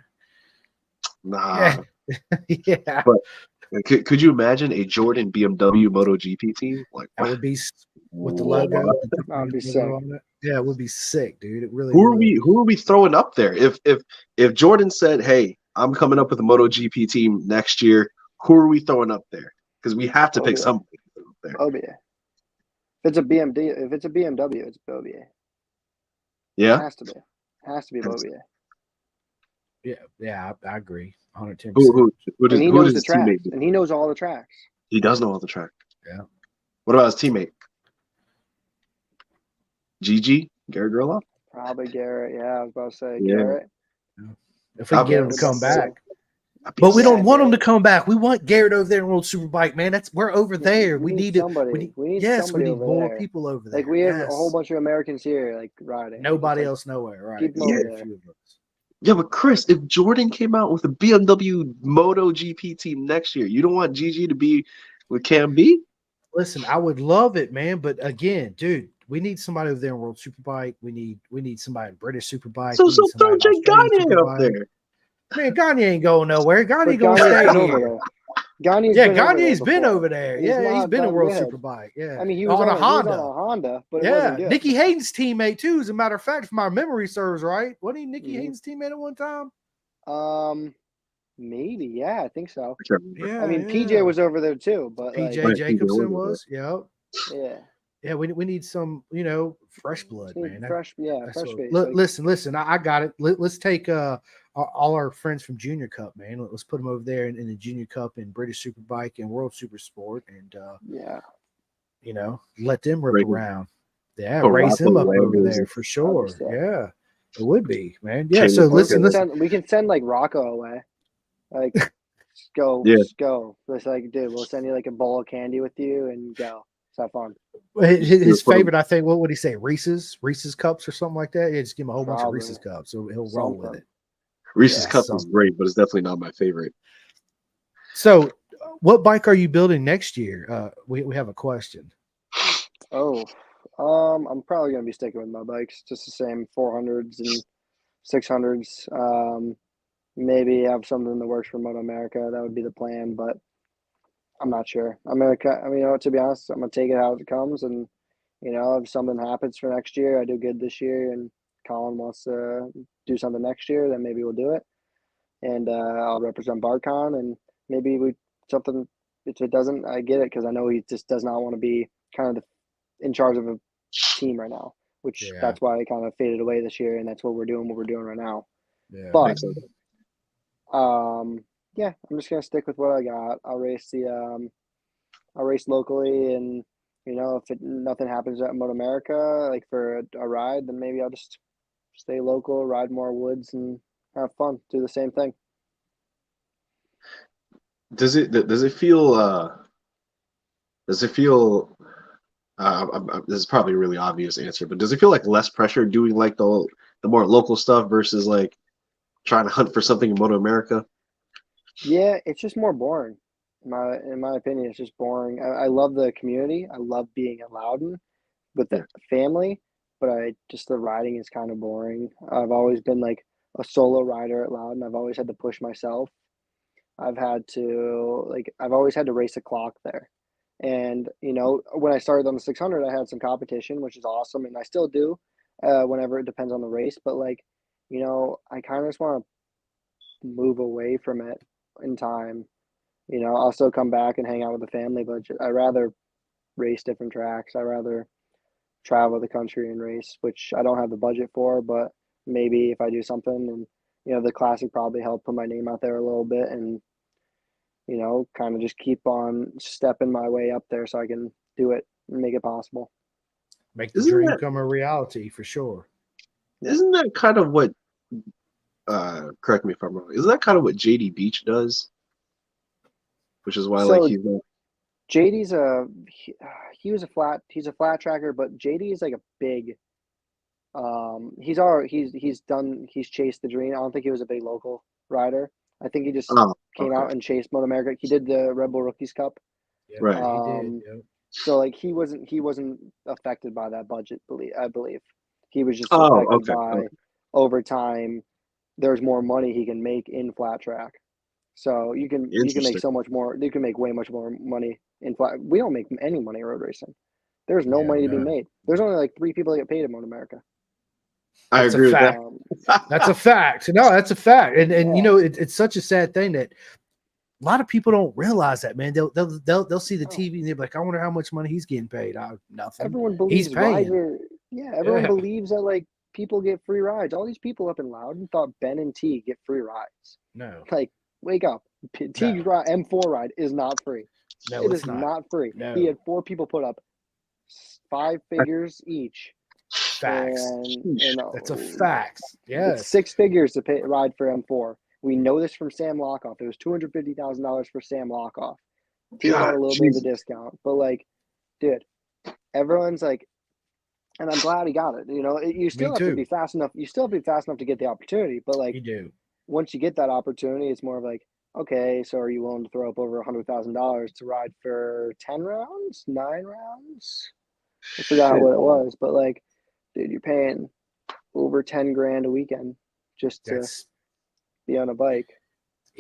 Nah. Yeah. But could you imagine a Jordan BMW MotoGP team? Like that would be with the logo. That'd be sick. Yeah, it would be sick, dude. It really. Who are we throwing up there? If Jordan said, "Hey, I'm coming up with a MotoGP team next year," who are we throwing up there? Because we have to pick somebody up there. Oh yeah. If it's a BMW, it's Bobier. Yeah, it has to be Bobier. Yeah, I agree. 110%. And he knows the tracks, and he knows all the tracks. He does know all the tracks. Yeah. What about his teammate? Garrett Gerloff? Probably Garrett. Yeah, I was about to say Garrett. If we can get him to come back. But we don't want him to come back. We want Garrett over there in World Superbike, man. We're over there. We need somebody. We need more people over there. Like we have a whole bunch of Americans here, like riding. Nobody else nowhere, right? Keep them over there. Yeah, but Chris, if Jordan came out with a BMW MotoGP team next year, you don't want Gigi to be with Cam B? Listen, I would love it, man. But again, dude, we need somebody over there in World Superbike. We need somebody in British Superbike. So throw Jake Gagne up there. Man, Gagne ain't going nowhere. Gagne gonna stay here. Gagne's been over there. Yeah, he's been in World Superbike. Yeah, I mean, he was on a Honda, but it wasn't good. Nicky Hayden's teammate too. As a matter of fact, if my memory serves right, wasn't he Nicky Hayden's teammate at one time? Maybe. Yeah, I think so. Yeah, I mean, PJ was over there too, but PJ Jacobson was. Yeah. Yeah. Yeah, we need some, fresh blood, man. Fresh face. Listen. I got it. Let's take all our friends from Junior Cup, man. Let's put them over there in the Junior Cup and British Superbike and World Super Sport, and let them rip around. Yeah, race them up over there for sure. Yeah, it would be, man. Yeah. So listen. We can send like Rocco away. Like, go. It's like, dude, we'll send you like a bowl of candy with you and go. Have fun. His favorite, I think, what would he say? Reese's cups or something like that. Yeah, just give him a whole bunch of Reese's cups, so he'll roll with it. Reese's cups is great, but it's definitely not my favorite. So what bike are you building next year? We have a question. Oh, I'm probably gonna be sticking with my bikes, just the same 400s and 600s. Maybe have something in the works for Motoamerica. That would be the plan, but I'm not sure. I mean, to be honest, I'm gonna take it how it comes, and if something happens for next year, I do good this year, and Colin wants to do something next year, then maybe we'll do it, and I'll represent BarCon, and maybe something. If it doesn't, I get it because I know he just does not want to be kind of in charge of a team right now, which that's why it kind of faded away this year, and that's what we're doing right now. Yeah, but yeah, I'm just gonna stick with what I got. I'll race locally, and if nothing happens at Motoamerica, like for a ride, then maybe I'll just stay local, ride more woods, and have fun. Do the same thing. Does it feel this is probably a really obvious answer, but does it feel like less pressure doing like the more local stuff versus like trying to hunt for something in Motoamerica? Yeah, it's just more boring. In my opinion, it's just boring. I love the community. I love being at Loudon with the family, but the riding is kind of boring. I've always been like a solo rider at Loudon. I've always had to push myself. I've always had to race a clock there. And, when I started on the 600, I had some competition, which is awesome. And I still do, whenever it depends on the race. But I kind of just want to move away from it in time. I'll still come back and hang out with the family, but I'd rather race different tracks. I'd rather travel the country and race, which I don't have the budget for, but maybe if I do something and, the classic probably helped put my name out there a little bit and, kind of just keep on stepping my way up there so I can do it and make it possible. Make the dream come a reality for sure. Isn't that kind of what, correct me if I'm wrong, isn't that kind of what JD Beach does? Which is why JD's he's a flat tracker, but JD is like a big, he's chased the dream. I don't think he was a big local rider. I think he just came out and chased Motoamerica. He did the Red Bull Rookies Cup. Yeah, right. He did. Yeah. So he wasn't affected by that budget. I believe he was just affected by over time. There's more money he can make in flat track. So you can make so much more. You can make way much more money in flat. We don't make any money road racing. There's no money to be made. There's only like 3 people that get paid in Motoamerica. I agree with that. That's a fact. No, that's a fact. And it's such a sad thing that a lot of people don't realize that, man. They'll see the TV and they're like, I wonder how much money he's getting paid. Nothing. Everyone believes everyone believes that like people get free rides. All these people up in Loudon thought Ben and T get free rides. No. Like, wake up. T's M4 ride is not free. No, it is not free. No. He had 4 people put up 5 figures each. Facts. That's a fact. Yes. It's 6 figures to ride for M4. We know this from Sam Lockoff. It was $250,000 for Sam Lockoff. He got a little bit of a discount, but like, dude, everyone's like, and I'm glad he got it. You still have to be fast enough. You still have to be fast enough to get the opportunity, but like, you do. Once you get that opportunity, it's more of like, okay, so are you willing to throw up over $100,000 to ride for 10 rounds, 9 rounds? I forgot what it was, but like, dude, you're paying over 10 grand a weekend just to be on a bike.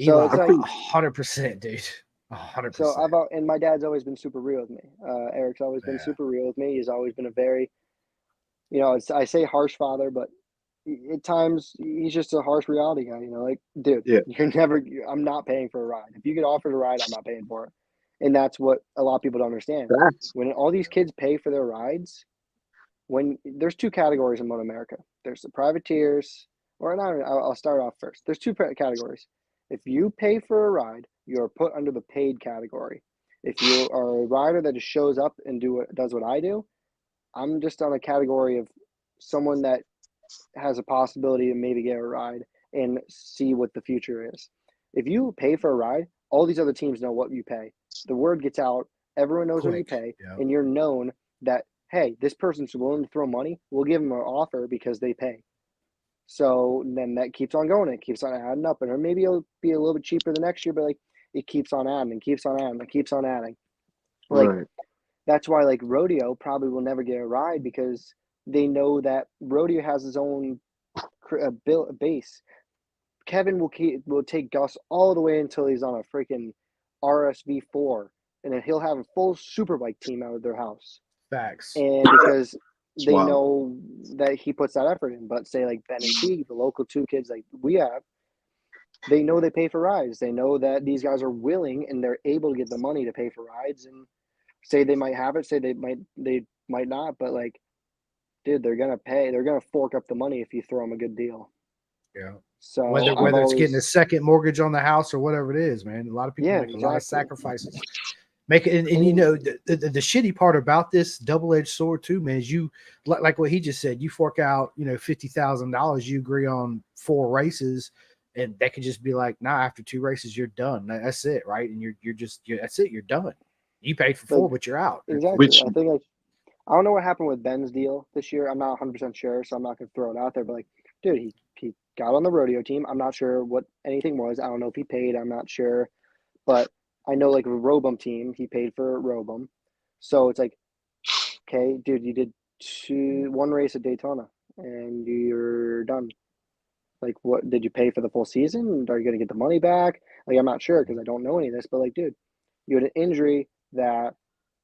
So it's like 100%, dude. 100%. So and my dad's always been super real with me. Eric's always been super real with me. He's always been a very, I say harsh father, but at times he's just a harsh reality guy. Like, dude, I'm not paying for a ride. If you get offered a ride, I'm not paying for it. And that's what a lot of people don't understand. When all these kids pay for their rides, when there's 2 categories in Motoamerica. There's the privateers, I'll start off first. There's 2 categories. If you pay for a ride, you're put under the paid category. If you are a rider that just shows up and does what I do, I'm just on a category of someone that has a possibility to maybe get a ride and see what the future is. If you pay for a ride, all these other teams know what you pay. The word gets out, everyone knows what you pay, and you're known that, hey, this person's willing to throw money, we'll give them an offer because they pay. So then that keeps on going. It keeps on adding up. And or maybe it'll be a little bit cheaper the next year, but like it keeps on adding and keeps on adding and keeps on adding. Like Right. that's why like rodeo probably will never get a ride because they know that rodeo has its own base. Kevin will take Gus all the way until he's on a freaking RSV4, and then he'll have a full superbike team out of their house. Facts. And because they Wow. know that he puts that effort in. But say like Ben and Teague, the local two kids like we have, they know they pay for rides. They know that these guys are willing and they're able to get the money to pay for rides. And say they might have it, say they might not, but like, dude, they're gonna pay. They're gonna fork up the money if you throw them a good deal. Yeah. So Whether it's getting a second mortgage on the house or whatever it is, man, a lot of people make a lot of sacrifices. Make it, and you know the shitty part about this double-edged sword too, man, is you like what he just said. You fork out, you know, $50,000. You agree on 4 races, and that could just be like, nah, after 2 races, you're done. That's it, right? And you're that's it. You're done. You paid for 4, but you're out. Exactly. I think I don't know what happened with Ben's deal this year. I'm not 100% sure, so I'm not gonna throw it out there. But like, dude, he got on the rodeo team. I'm not sure what anything was. I don't know if he paid. I'm not sure, but I know like a Robum team, he paid for Robum. So it's like, okay, dude, you did 1 race at Daytona and you're done. Like, what did you pay for the full season? Are you gonna get the money back? Like, I'm not sure because I don't know any of this. But like, dude, you had an injury that,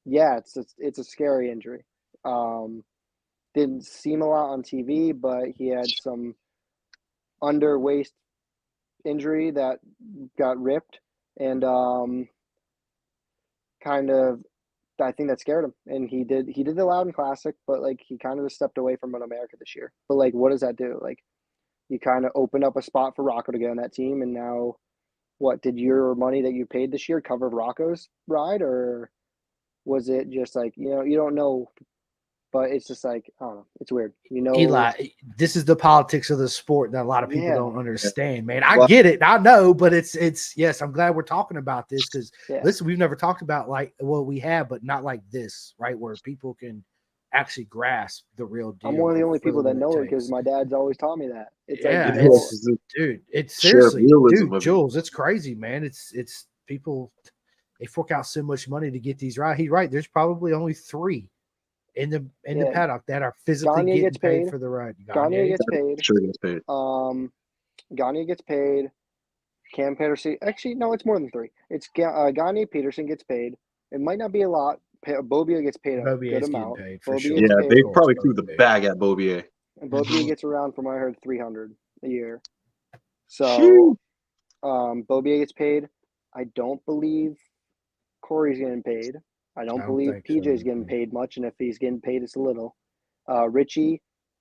yeah, it's a scary injury. Didn't seem a lot on TV, but he had some under waist injury that got ripped, and kind of I think that scared him. And he did the Loudon Classic, but like he kind of just stepped away from Motoamerica this year. But like, what does that do? Like, you kind of opened up a spot for Rocco to get on that team, and now what did your money that you paid this year cover Rocco's ride, or was it just like, you know, you don't know, but it's just like, I don't know, it's weird, you know. Eli, this is the politics of the sport that a lot of people Yeah. don't understand, man. I get it, I know, but it's yes, I'm glad we're talking about this because listen, we've never talked about like, well, we have, but not like this, right? Where people can actually grasp the real deal. I'm one of the only people that know it because my dad's always taught me that. It's like, you know, dude, it's seriously, dude, Jules, it's crazy, man. It's people, they fork out so much money to get these right. He's right. There's probably only 3 in the paddock that are physically getting paid for the ride. Gagne gets paid. Sure gets paid. Gagne gets paid. Cam Peterson. Actually, no, it's more than 3. It's Gagne Peterson gets paid. It might not be a lot. Bobia gets paid a good amount. For sure. Yeah, they probably threw the bag at Bobier. And Bobia gets around, from what I heard, $300 a year. So, Bobia gets paid. I don't believe Corey's getting paid. I don't believe PJ's getting paid much, and if he's getting paid, it's a little. Richie,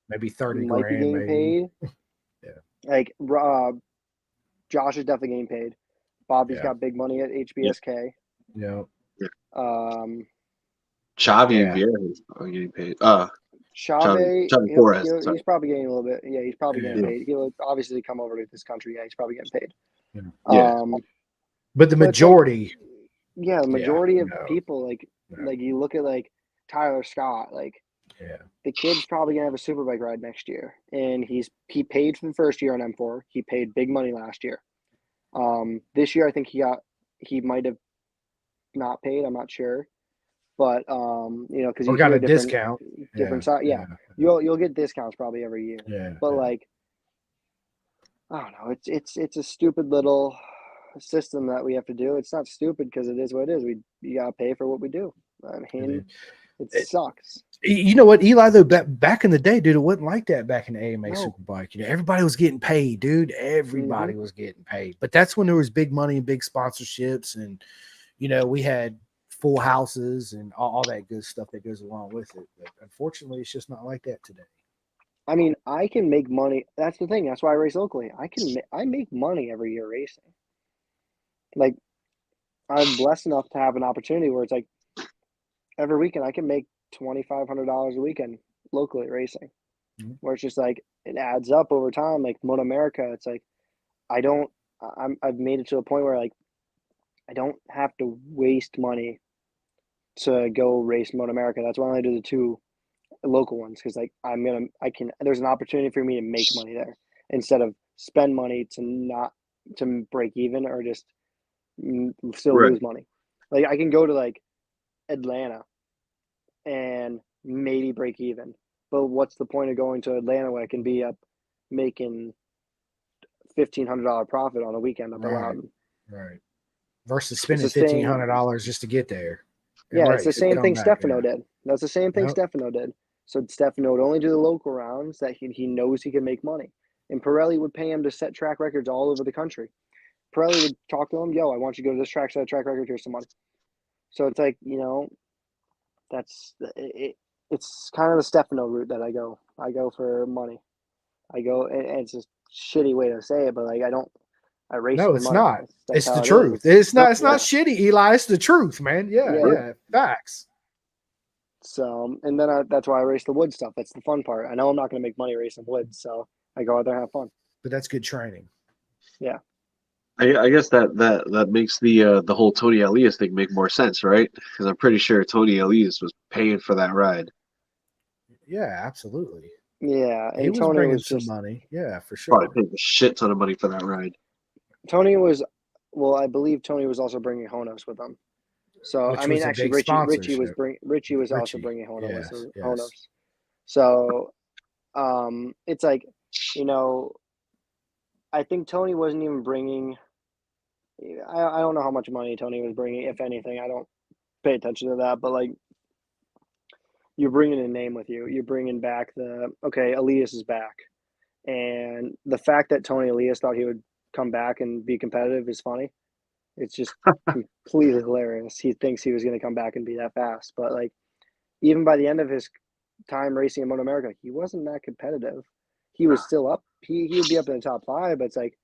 maybe 30 might be getting paid. Yeah. Like Josh is definitely getting paid. Bobby's got big money at HBSK. Yeah. Xavi Vieira is getting paid. Xavi Flores, he's probably getting a little bit. Yeah, he's probably getting paid. He'll obviously come over to this country. Yeah, he's probably getting paid. But the majority. The majority of people, like you look at like Tyler Scott, like the kid's probably gonna have a superbike ride next year, and he paid for the first year on M4. He paid big money last year. This year I think he might have not paid. I'm not sure, but you know, because you got a discount, different side. Yeah, you'll get discounts probably every year. Yeah, but like, I don't know. It's a stupid little system that we have to do. It's not stupid because it is what it is. You gotta pay for what we do. I mean, it sucks. You know what, Eli, though, back in the day, dude, it wasn't like that back in the AMA Superbike. You know, everybody was getting paid, dude. Everybody was getting paid. But that's when there was big money and big sponsorships, and you know, we had full houses and all that good stuff that goes along with it. But unfortunately, it's just not like that today. I mean, I can make money. That's the thing. That's why I race locally. I make money every year racing. Like, I'm blessed enough to have an opportunity where it's like every weekend I can make $2,500 a weekend locally racing, where it's just like it adds up over time. Like Motoamerica, it's like I've made it to a point where like I don't have to waste money to go race Motoamerica. That's why I only do the 2 local ones, because like there's an opportunity for me to make money there instead of spend money to break even or just still Right. lose money. Like I can go to like Atlanta and maybe break even. But what's the point of going to Atlanta when I can be up making $1,500 profit on a weekend up at Right. Loudon? Right. Versus It's spending the same. $1,500 just to get there. Yeah, Right. it's the and same come thing back, Stefano yeah. did. That's the same thing Yep. Stefano did. So Stefano would only do the local rounds that he knows he can make money. And Pirelli would pay him to set track records all over the country. Pirelli would talk to him, yo, I want you to go to this track, set a track record, here's some money. So it's like, it's kind of the Stefano route that I go. I go for money. I go, and it's a shitty way to say it, but like I race No, for it's money. not. That's It's how the it truth. is. It's not Yeah. shitty, Eli. It's the truth, man. Yeah, Yeah. yeah. Facts. So, and then that's why I race the wood stuff. That's the fun part. I know I'm not going to make money racing wood, so I go out there and have fun. But that's good training. Yeah. I guess that makes the whole Tony Elias thing make more sense, right? Because I'm pretty sure Tony Elias was paying for that ride. Yeah, absolutely. Yeah, and He was Tony bringing was some just money. Yeah, for sure. Probably paid a shit ton of money for that ride. Tony was, well, I believe Tony was also bringing Honos with him. So Which I mean, was a actually, big Richie was sponsorship. Richie was also Richie, bringing Honos yes, with yes. Honos. So, it's like, I think Tony wasn't even bringing. I don't know how much money Tony was bringing, if anything. I don't pay attention to that, but like, you're bringing a name with you. You're bringing back Elias is back, and the fact that Tony Elias thought he would come back and be competitive is funny. It's just completely hilarious. He thinks he was going to come back and be that fast, but like, even by the end of his time racing in Motoamerica, he wasn't that competitive. He was still up. He would be up in the top 5, but it's like,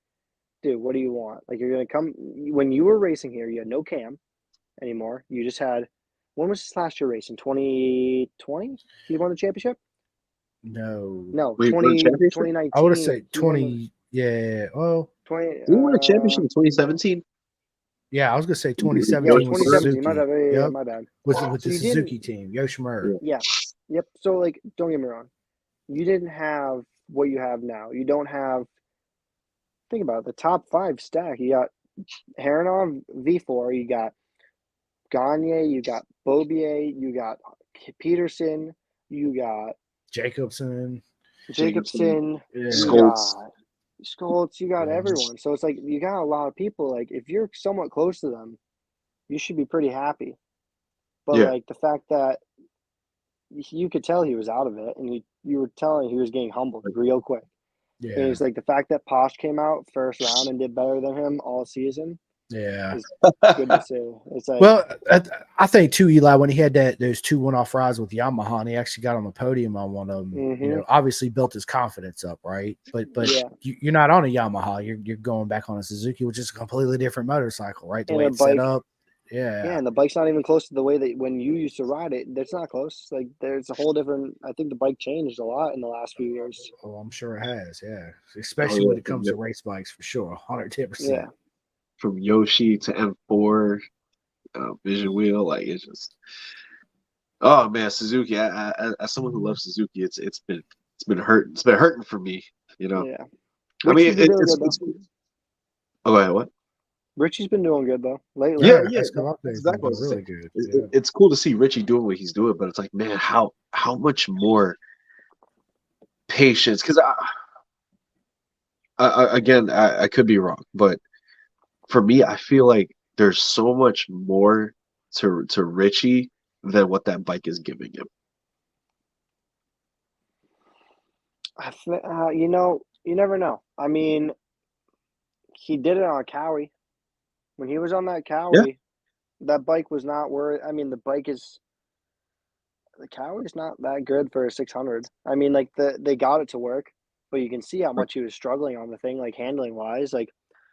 dude, what do you want? Like, you're going to come when you were racing here. You had no cam anymore. You just had. When was this last year racing? 2020? He won the championship? No. No, Wait, won the championship? 2019. I would have said he won 20. Yeah. Well, 20. Did he win a championship in 2017? yeah, I was going to say Yeah, 2017 with 2017. My Suzuki. bad. Yeah, Yep. my bad. With So the you Suzuki didn't. team, Yoshimura. Yeah. Yep. So like, don't get me wrong. You didn't have what you have now. You don't have. Think about it, the top 5 stack. You got Haranov V4. You got Gagne. You got Bobier. You got Peterson. You got Jacobson. Jacobson. Yeah. You Skoltz. got Skoltz. You got Yeah. everyone. So it's like you got a lot of people. Like if you're somewhat close to them, you should be pretty happy. But Yeah. like the fact that you could tell he was out of it, and you were telling he was getting humbled real quick. And Yeah. it's like the fact that Posh came out first round and did better than him all season Yeah. is good to see. It's like, Well, I think too, Eli, when he had those 2 one-off rides with Yamaha, and he actually got on the podium on one of them. Obviously built his confidence up, right? But yeah. you're not on a Yamaha. You're going back on a Suzuki, which is a completely different motorcycle, right? The And way a it's set bike- up. Yeah. and the bike's not even close to the way that when you used to ride it. That's not close. Like there's a whole different. I think the bike changed a lot in the last few years. Oh, I'm sure it has. Yeah, especially when it comes to race bikes, for sure, 110%. Yeah. From Yoshi to M4, Vision Wheel, like it's just. Oh man, Suzuki. I as someone who loves Suzuki, it's been hurting for me. Yeah. I mean, Richie's been doing good, it's. Oh, go ahead. What? Richie's been doing good though lately. Yeah, That's exactly what I was really good. It's cool to see Richie doing what he's doing, but it's like, man, how much more patience? Because I could be wrong, but for me, I feel like there's so much more to Richie than what that bike is giving him. You never know. I mean, he did it on a Cowie. When he was on that Cowie, that bike was not worth. I mean, the Cowie's not that good for a 600. I mean, like they got it to work, but you can see how much he was struggling on the thing, like handling wise. Like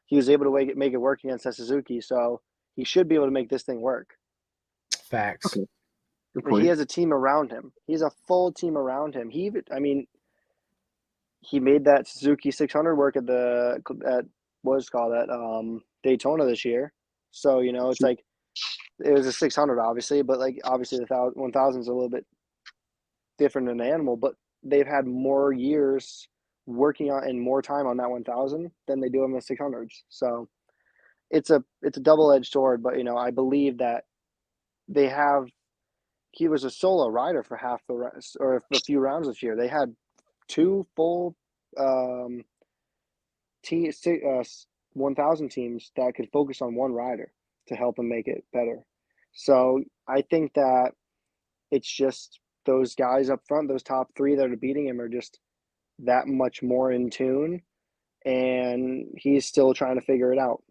he was able to make it work against a Suzuki, so he should be able to make this thing work. Facts. Okay. Good But point. he has a team around him. He has a full team around him. He made that Suzuki 600 work at what's it called at Daytona this year. So it's like it was a 600 obviously, but like obviously the 1000 is a little bit different than an animal, but they've had more years working on and more time on that 1000 than they do on the 600s. So it's a double-edged sword, but I believe that he was a solo rider for half the or a few rounds this year. They had 2 full 1,000 teams that could focus on one rider to help him make it better. So I think that it's just those guys up front, those top 3 that are beating him, are just that much more in tune, and he's still trying to figure it out.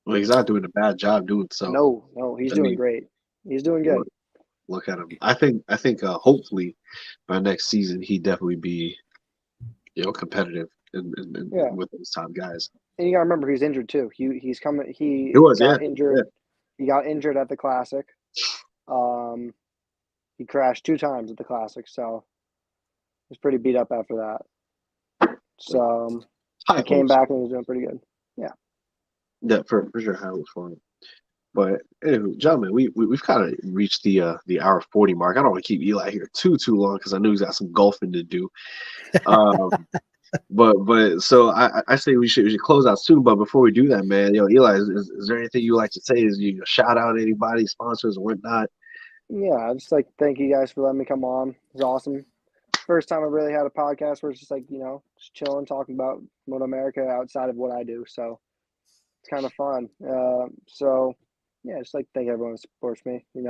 Well, he's not doing a bad job doing so. No, he's doing great. He's doing good. Look at him. I think hopefully by next season he definitely be competitive with those top guys. And you gotta remember he's injured too. He got injured. Yeah. He got injured at the Classic. He crashed 2 times at the Classic, so he's pretty beat up after that. So he came back and he was doing pretty good. Yeah. Yeah, for sure. How it was for him. But anyway, gentlemen, we've kind of reached the hour 40 mark. I don't want to keep Eli here too long because I know he's got some golfing to do. But so I say we should close out soon. But before we do that, man, Eli, is there anything you like to say? Is you shout out anybody, sponsors or whatnot? Yeah, I just like to thank you guys for letting me come on. It was awesome. First time I really had a podcast where it's just like just chilling, talking about Motoamerica outside of what I do. So it's kind of fun. So yeah, just like to thank everyone who supports me. They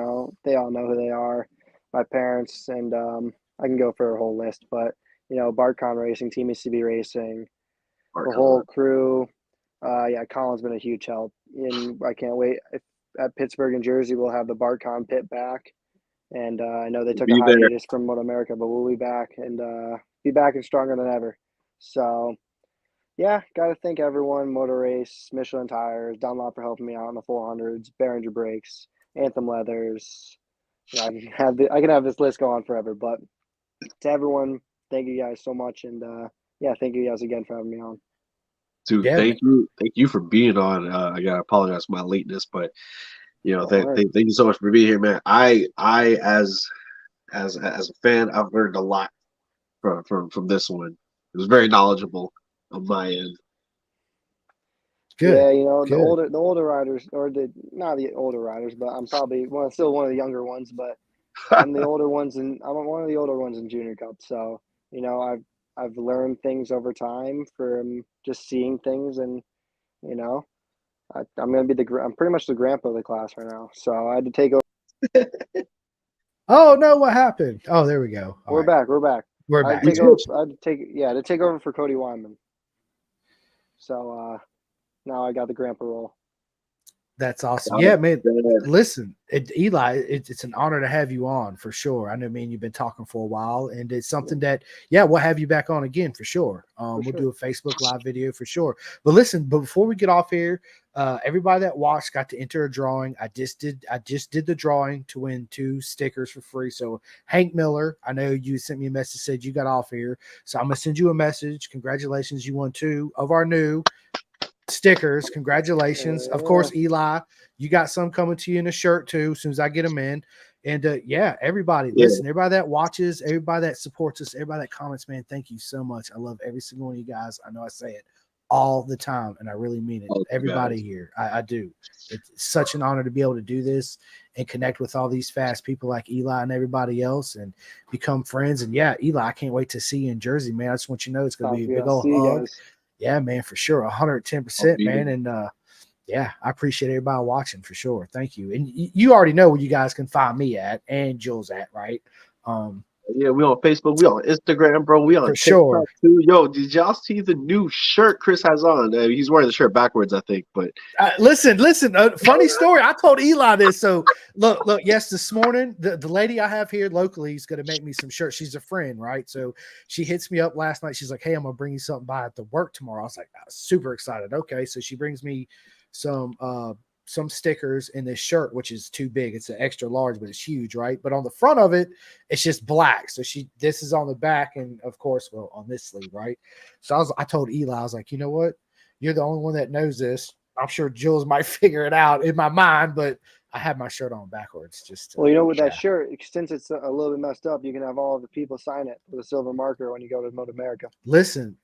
all know who they are, my parents, and I can go for a whole list, but BartCon Racing, Team ECB Racing, the whole crew. Colin's been a huge help, and I can't wait. At Pittsburgh and Jersey, we'll have the BartCon pit back, and I know they took a hiatus from Motoamerica, but we'll be back and be back and stronger than ever. So yeah, got to thank everyone, Motor Race, Michelin Tires, Dunlop for helping me out on the 400s, Behringer Brakes, Anthem Leathers. I can have this list go on forever, but to everyone, thank you guys so much, and thank you guys again for having me on. Dude, thank you for being on. I gotta apologize for my lateness, but thank you so much for being here, man. I as a fan, I've learned a lot from this one. It was very knowledgeable on my end. Good. Yeah, the older riders, or not the older riders, but I'm probably still one of the younger ones, but I'm one of the older ones in Junior Cup. So I've learned things over time from just seeing things, and I'm gonna be I'm pretty much the grandpa of the class right now. So I had to take over. Oh no! What happened? Oh, there we go. We're back. We're back. I had to take over for Cody Wyman. So now I got the grandpa role. That's awesome. Yeah, man. Listen, Eli, it's an honor to have you on for sure. I know, man, you've been talking for a while, and it's something that, we'll have you back on again for sure. We'll do a Facebook Live video for sure. But listen, before we get off here, everybody that watched got to enter a drawing. I just did the drawing to win 2 stickers for free. So Hank Miller, I know you sent me a message, said you got off here, so I'm gonna send you a message. Congratulations, you won 2 of our new stickers. Congratulations. Of course, Eli, you got some coming to you in a shirt too as soon as I get them in. And everybody, listen, everybody that watches, everybody that supports us, everybody that comments, man, thank you so much. I love every single one of you guys. I know I say it all the time, and I really mean it. Everybody here, I do. It's such an honor to be able to do this and connect with all these fast people like Eli and everybody else, and become friends. And Eli, I can't wait to see you in Jersey, man. I just want you to know it's going to be a big old hug. Yeah, man, for sure. 110%, man. And I appreciate everybody watching for sure. Thank you. And you already know where you guys can find me at and Jules at, right? We on Facebook, we on Instagram, bro. We on for TikTok sure too. Yo, did y'all see the new shirt Chris has on? He's wearing the shirt backwards, I think. But listen. Funny story. I told Eli this. So look. Yes, this morning the lady I have here locally is going to make me some shirts. She's a friend, right? So she hits me up last night. She's like, "Hey, I'm gonna bring you something by at the work tomorrow." I was like, super excited. Okay, so she brings me some stickers in this shirt, which is too big. It's an extra large, but it's huge, right? But on the front of it, it's just black. So this is on the back, and of course, on this sleeve, right? So I told Eli, I was like, you know what? You're the only one that knows this. I'm sure Jules might figure it out in my mind, but I have my shirt on backwards. With that shirt, since it's a little bit messed up, you can have all of the people sign it with a silver marker when you go to Motoamerica. Listen,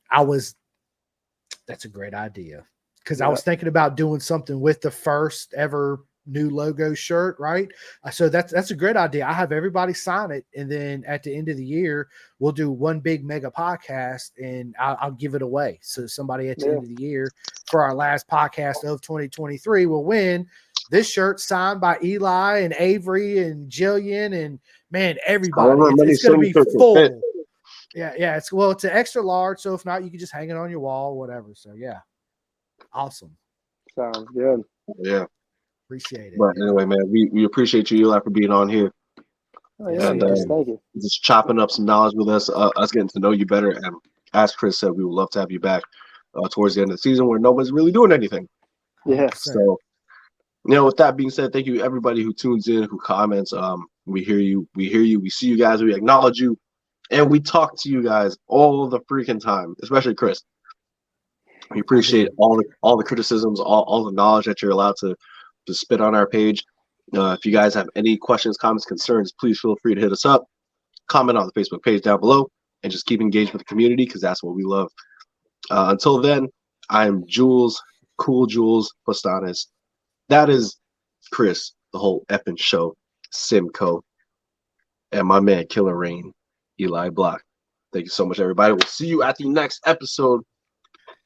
that's a great idea. because I was thinking about doing something with the first ever new logo shirt, right? So that's a great idea. I have everybody sign it, and then at the end of the year, we'll do one big mega podcast, and I'll give it away. So somebody at the end of the year for our last podcast of 2023 will win this shirt signed by Eli and Avery and Jillian and man, everybody. It's going to be full. Yeah. It's an extra large. So if not, you can just hang it on your wall or whatever. So yeah, awesome. Sounds good. Yeah. Appreciate it. But anyway, man, we appreciate you, Eli, for being on here. Oh, yeah, and thank you. Just chopping up some knowledge with us, us getting to know you better. And as Chris said, we would love to have you back towards the end of the season where nobody's really doing anything. Yeah. So, with that being said, thank you everybody who tunes in, who comments. We hear you, we see you guys, we acknowledge you, and we talk to you guys all the freaking time, especially Chris. We appreciate all the criticisms, all the knowledge that you're allowed to spit on our page. If you guys have any questions, comments, concerns, please feel free to hit us up. Comment on the Facebook page down below, and just keep engaged with the community because that's what we love. Until then, I'm Jules, Cool Jules Postanes. That is Chris, the whole effing show, Simcoe, and my man Killer Rain, Eli Block. Thank you so much, everybody. We'll see you at the next episode.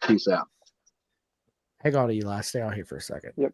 Peace out. Hang on, Eli. Stay on here for a second. Yep.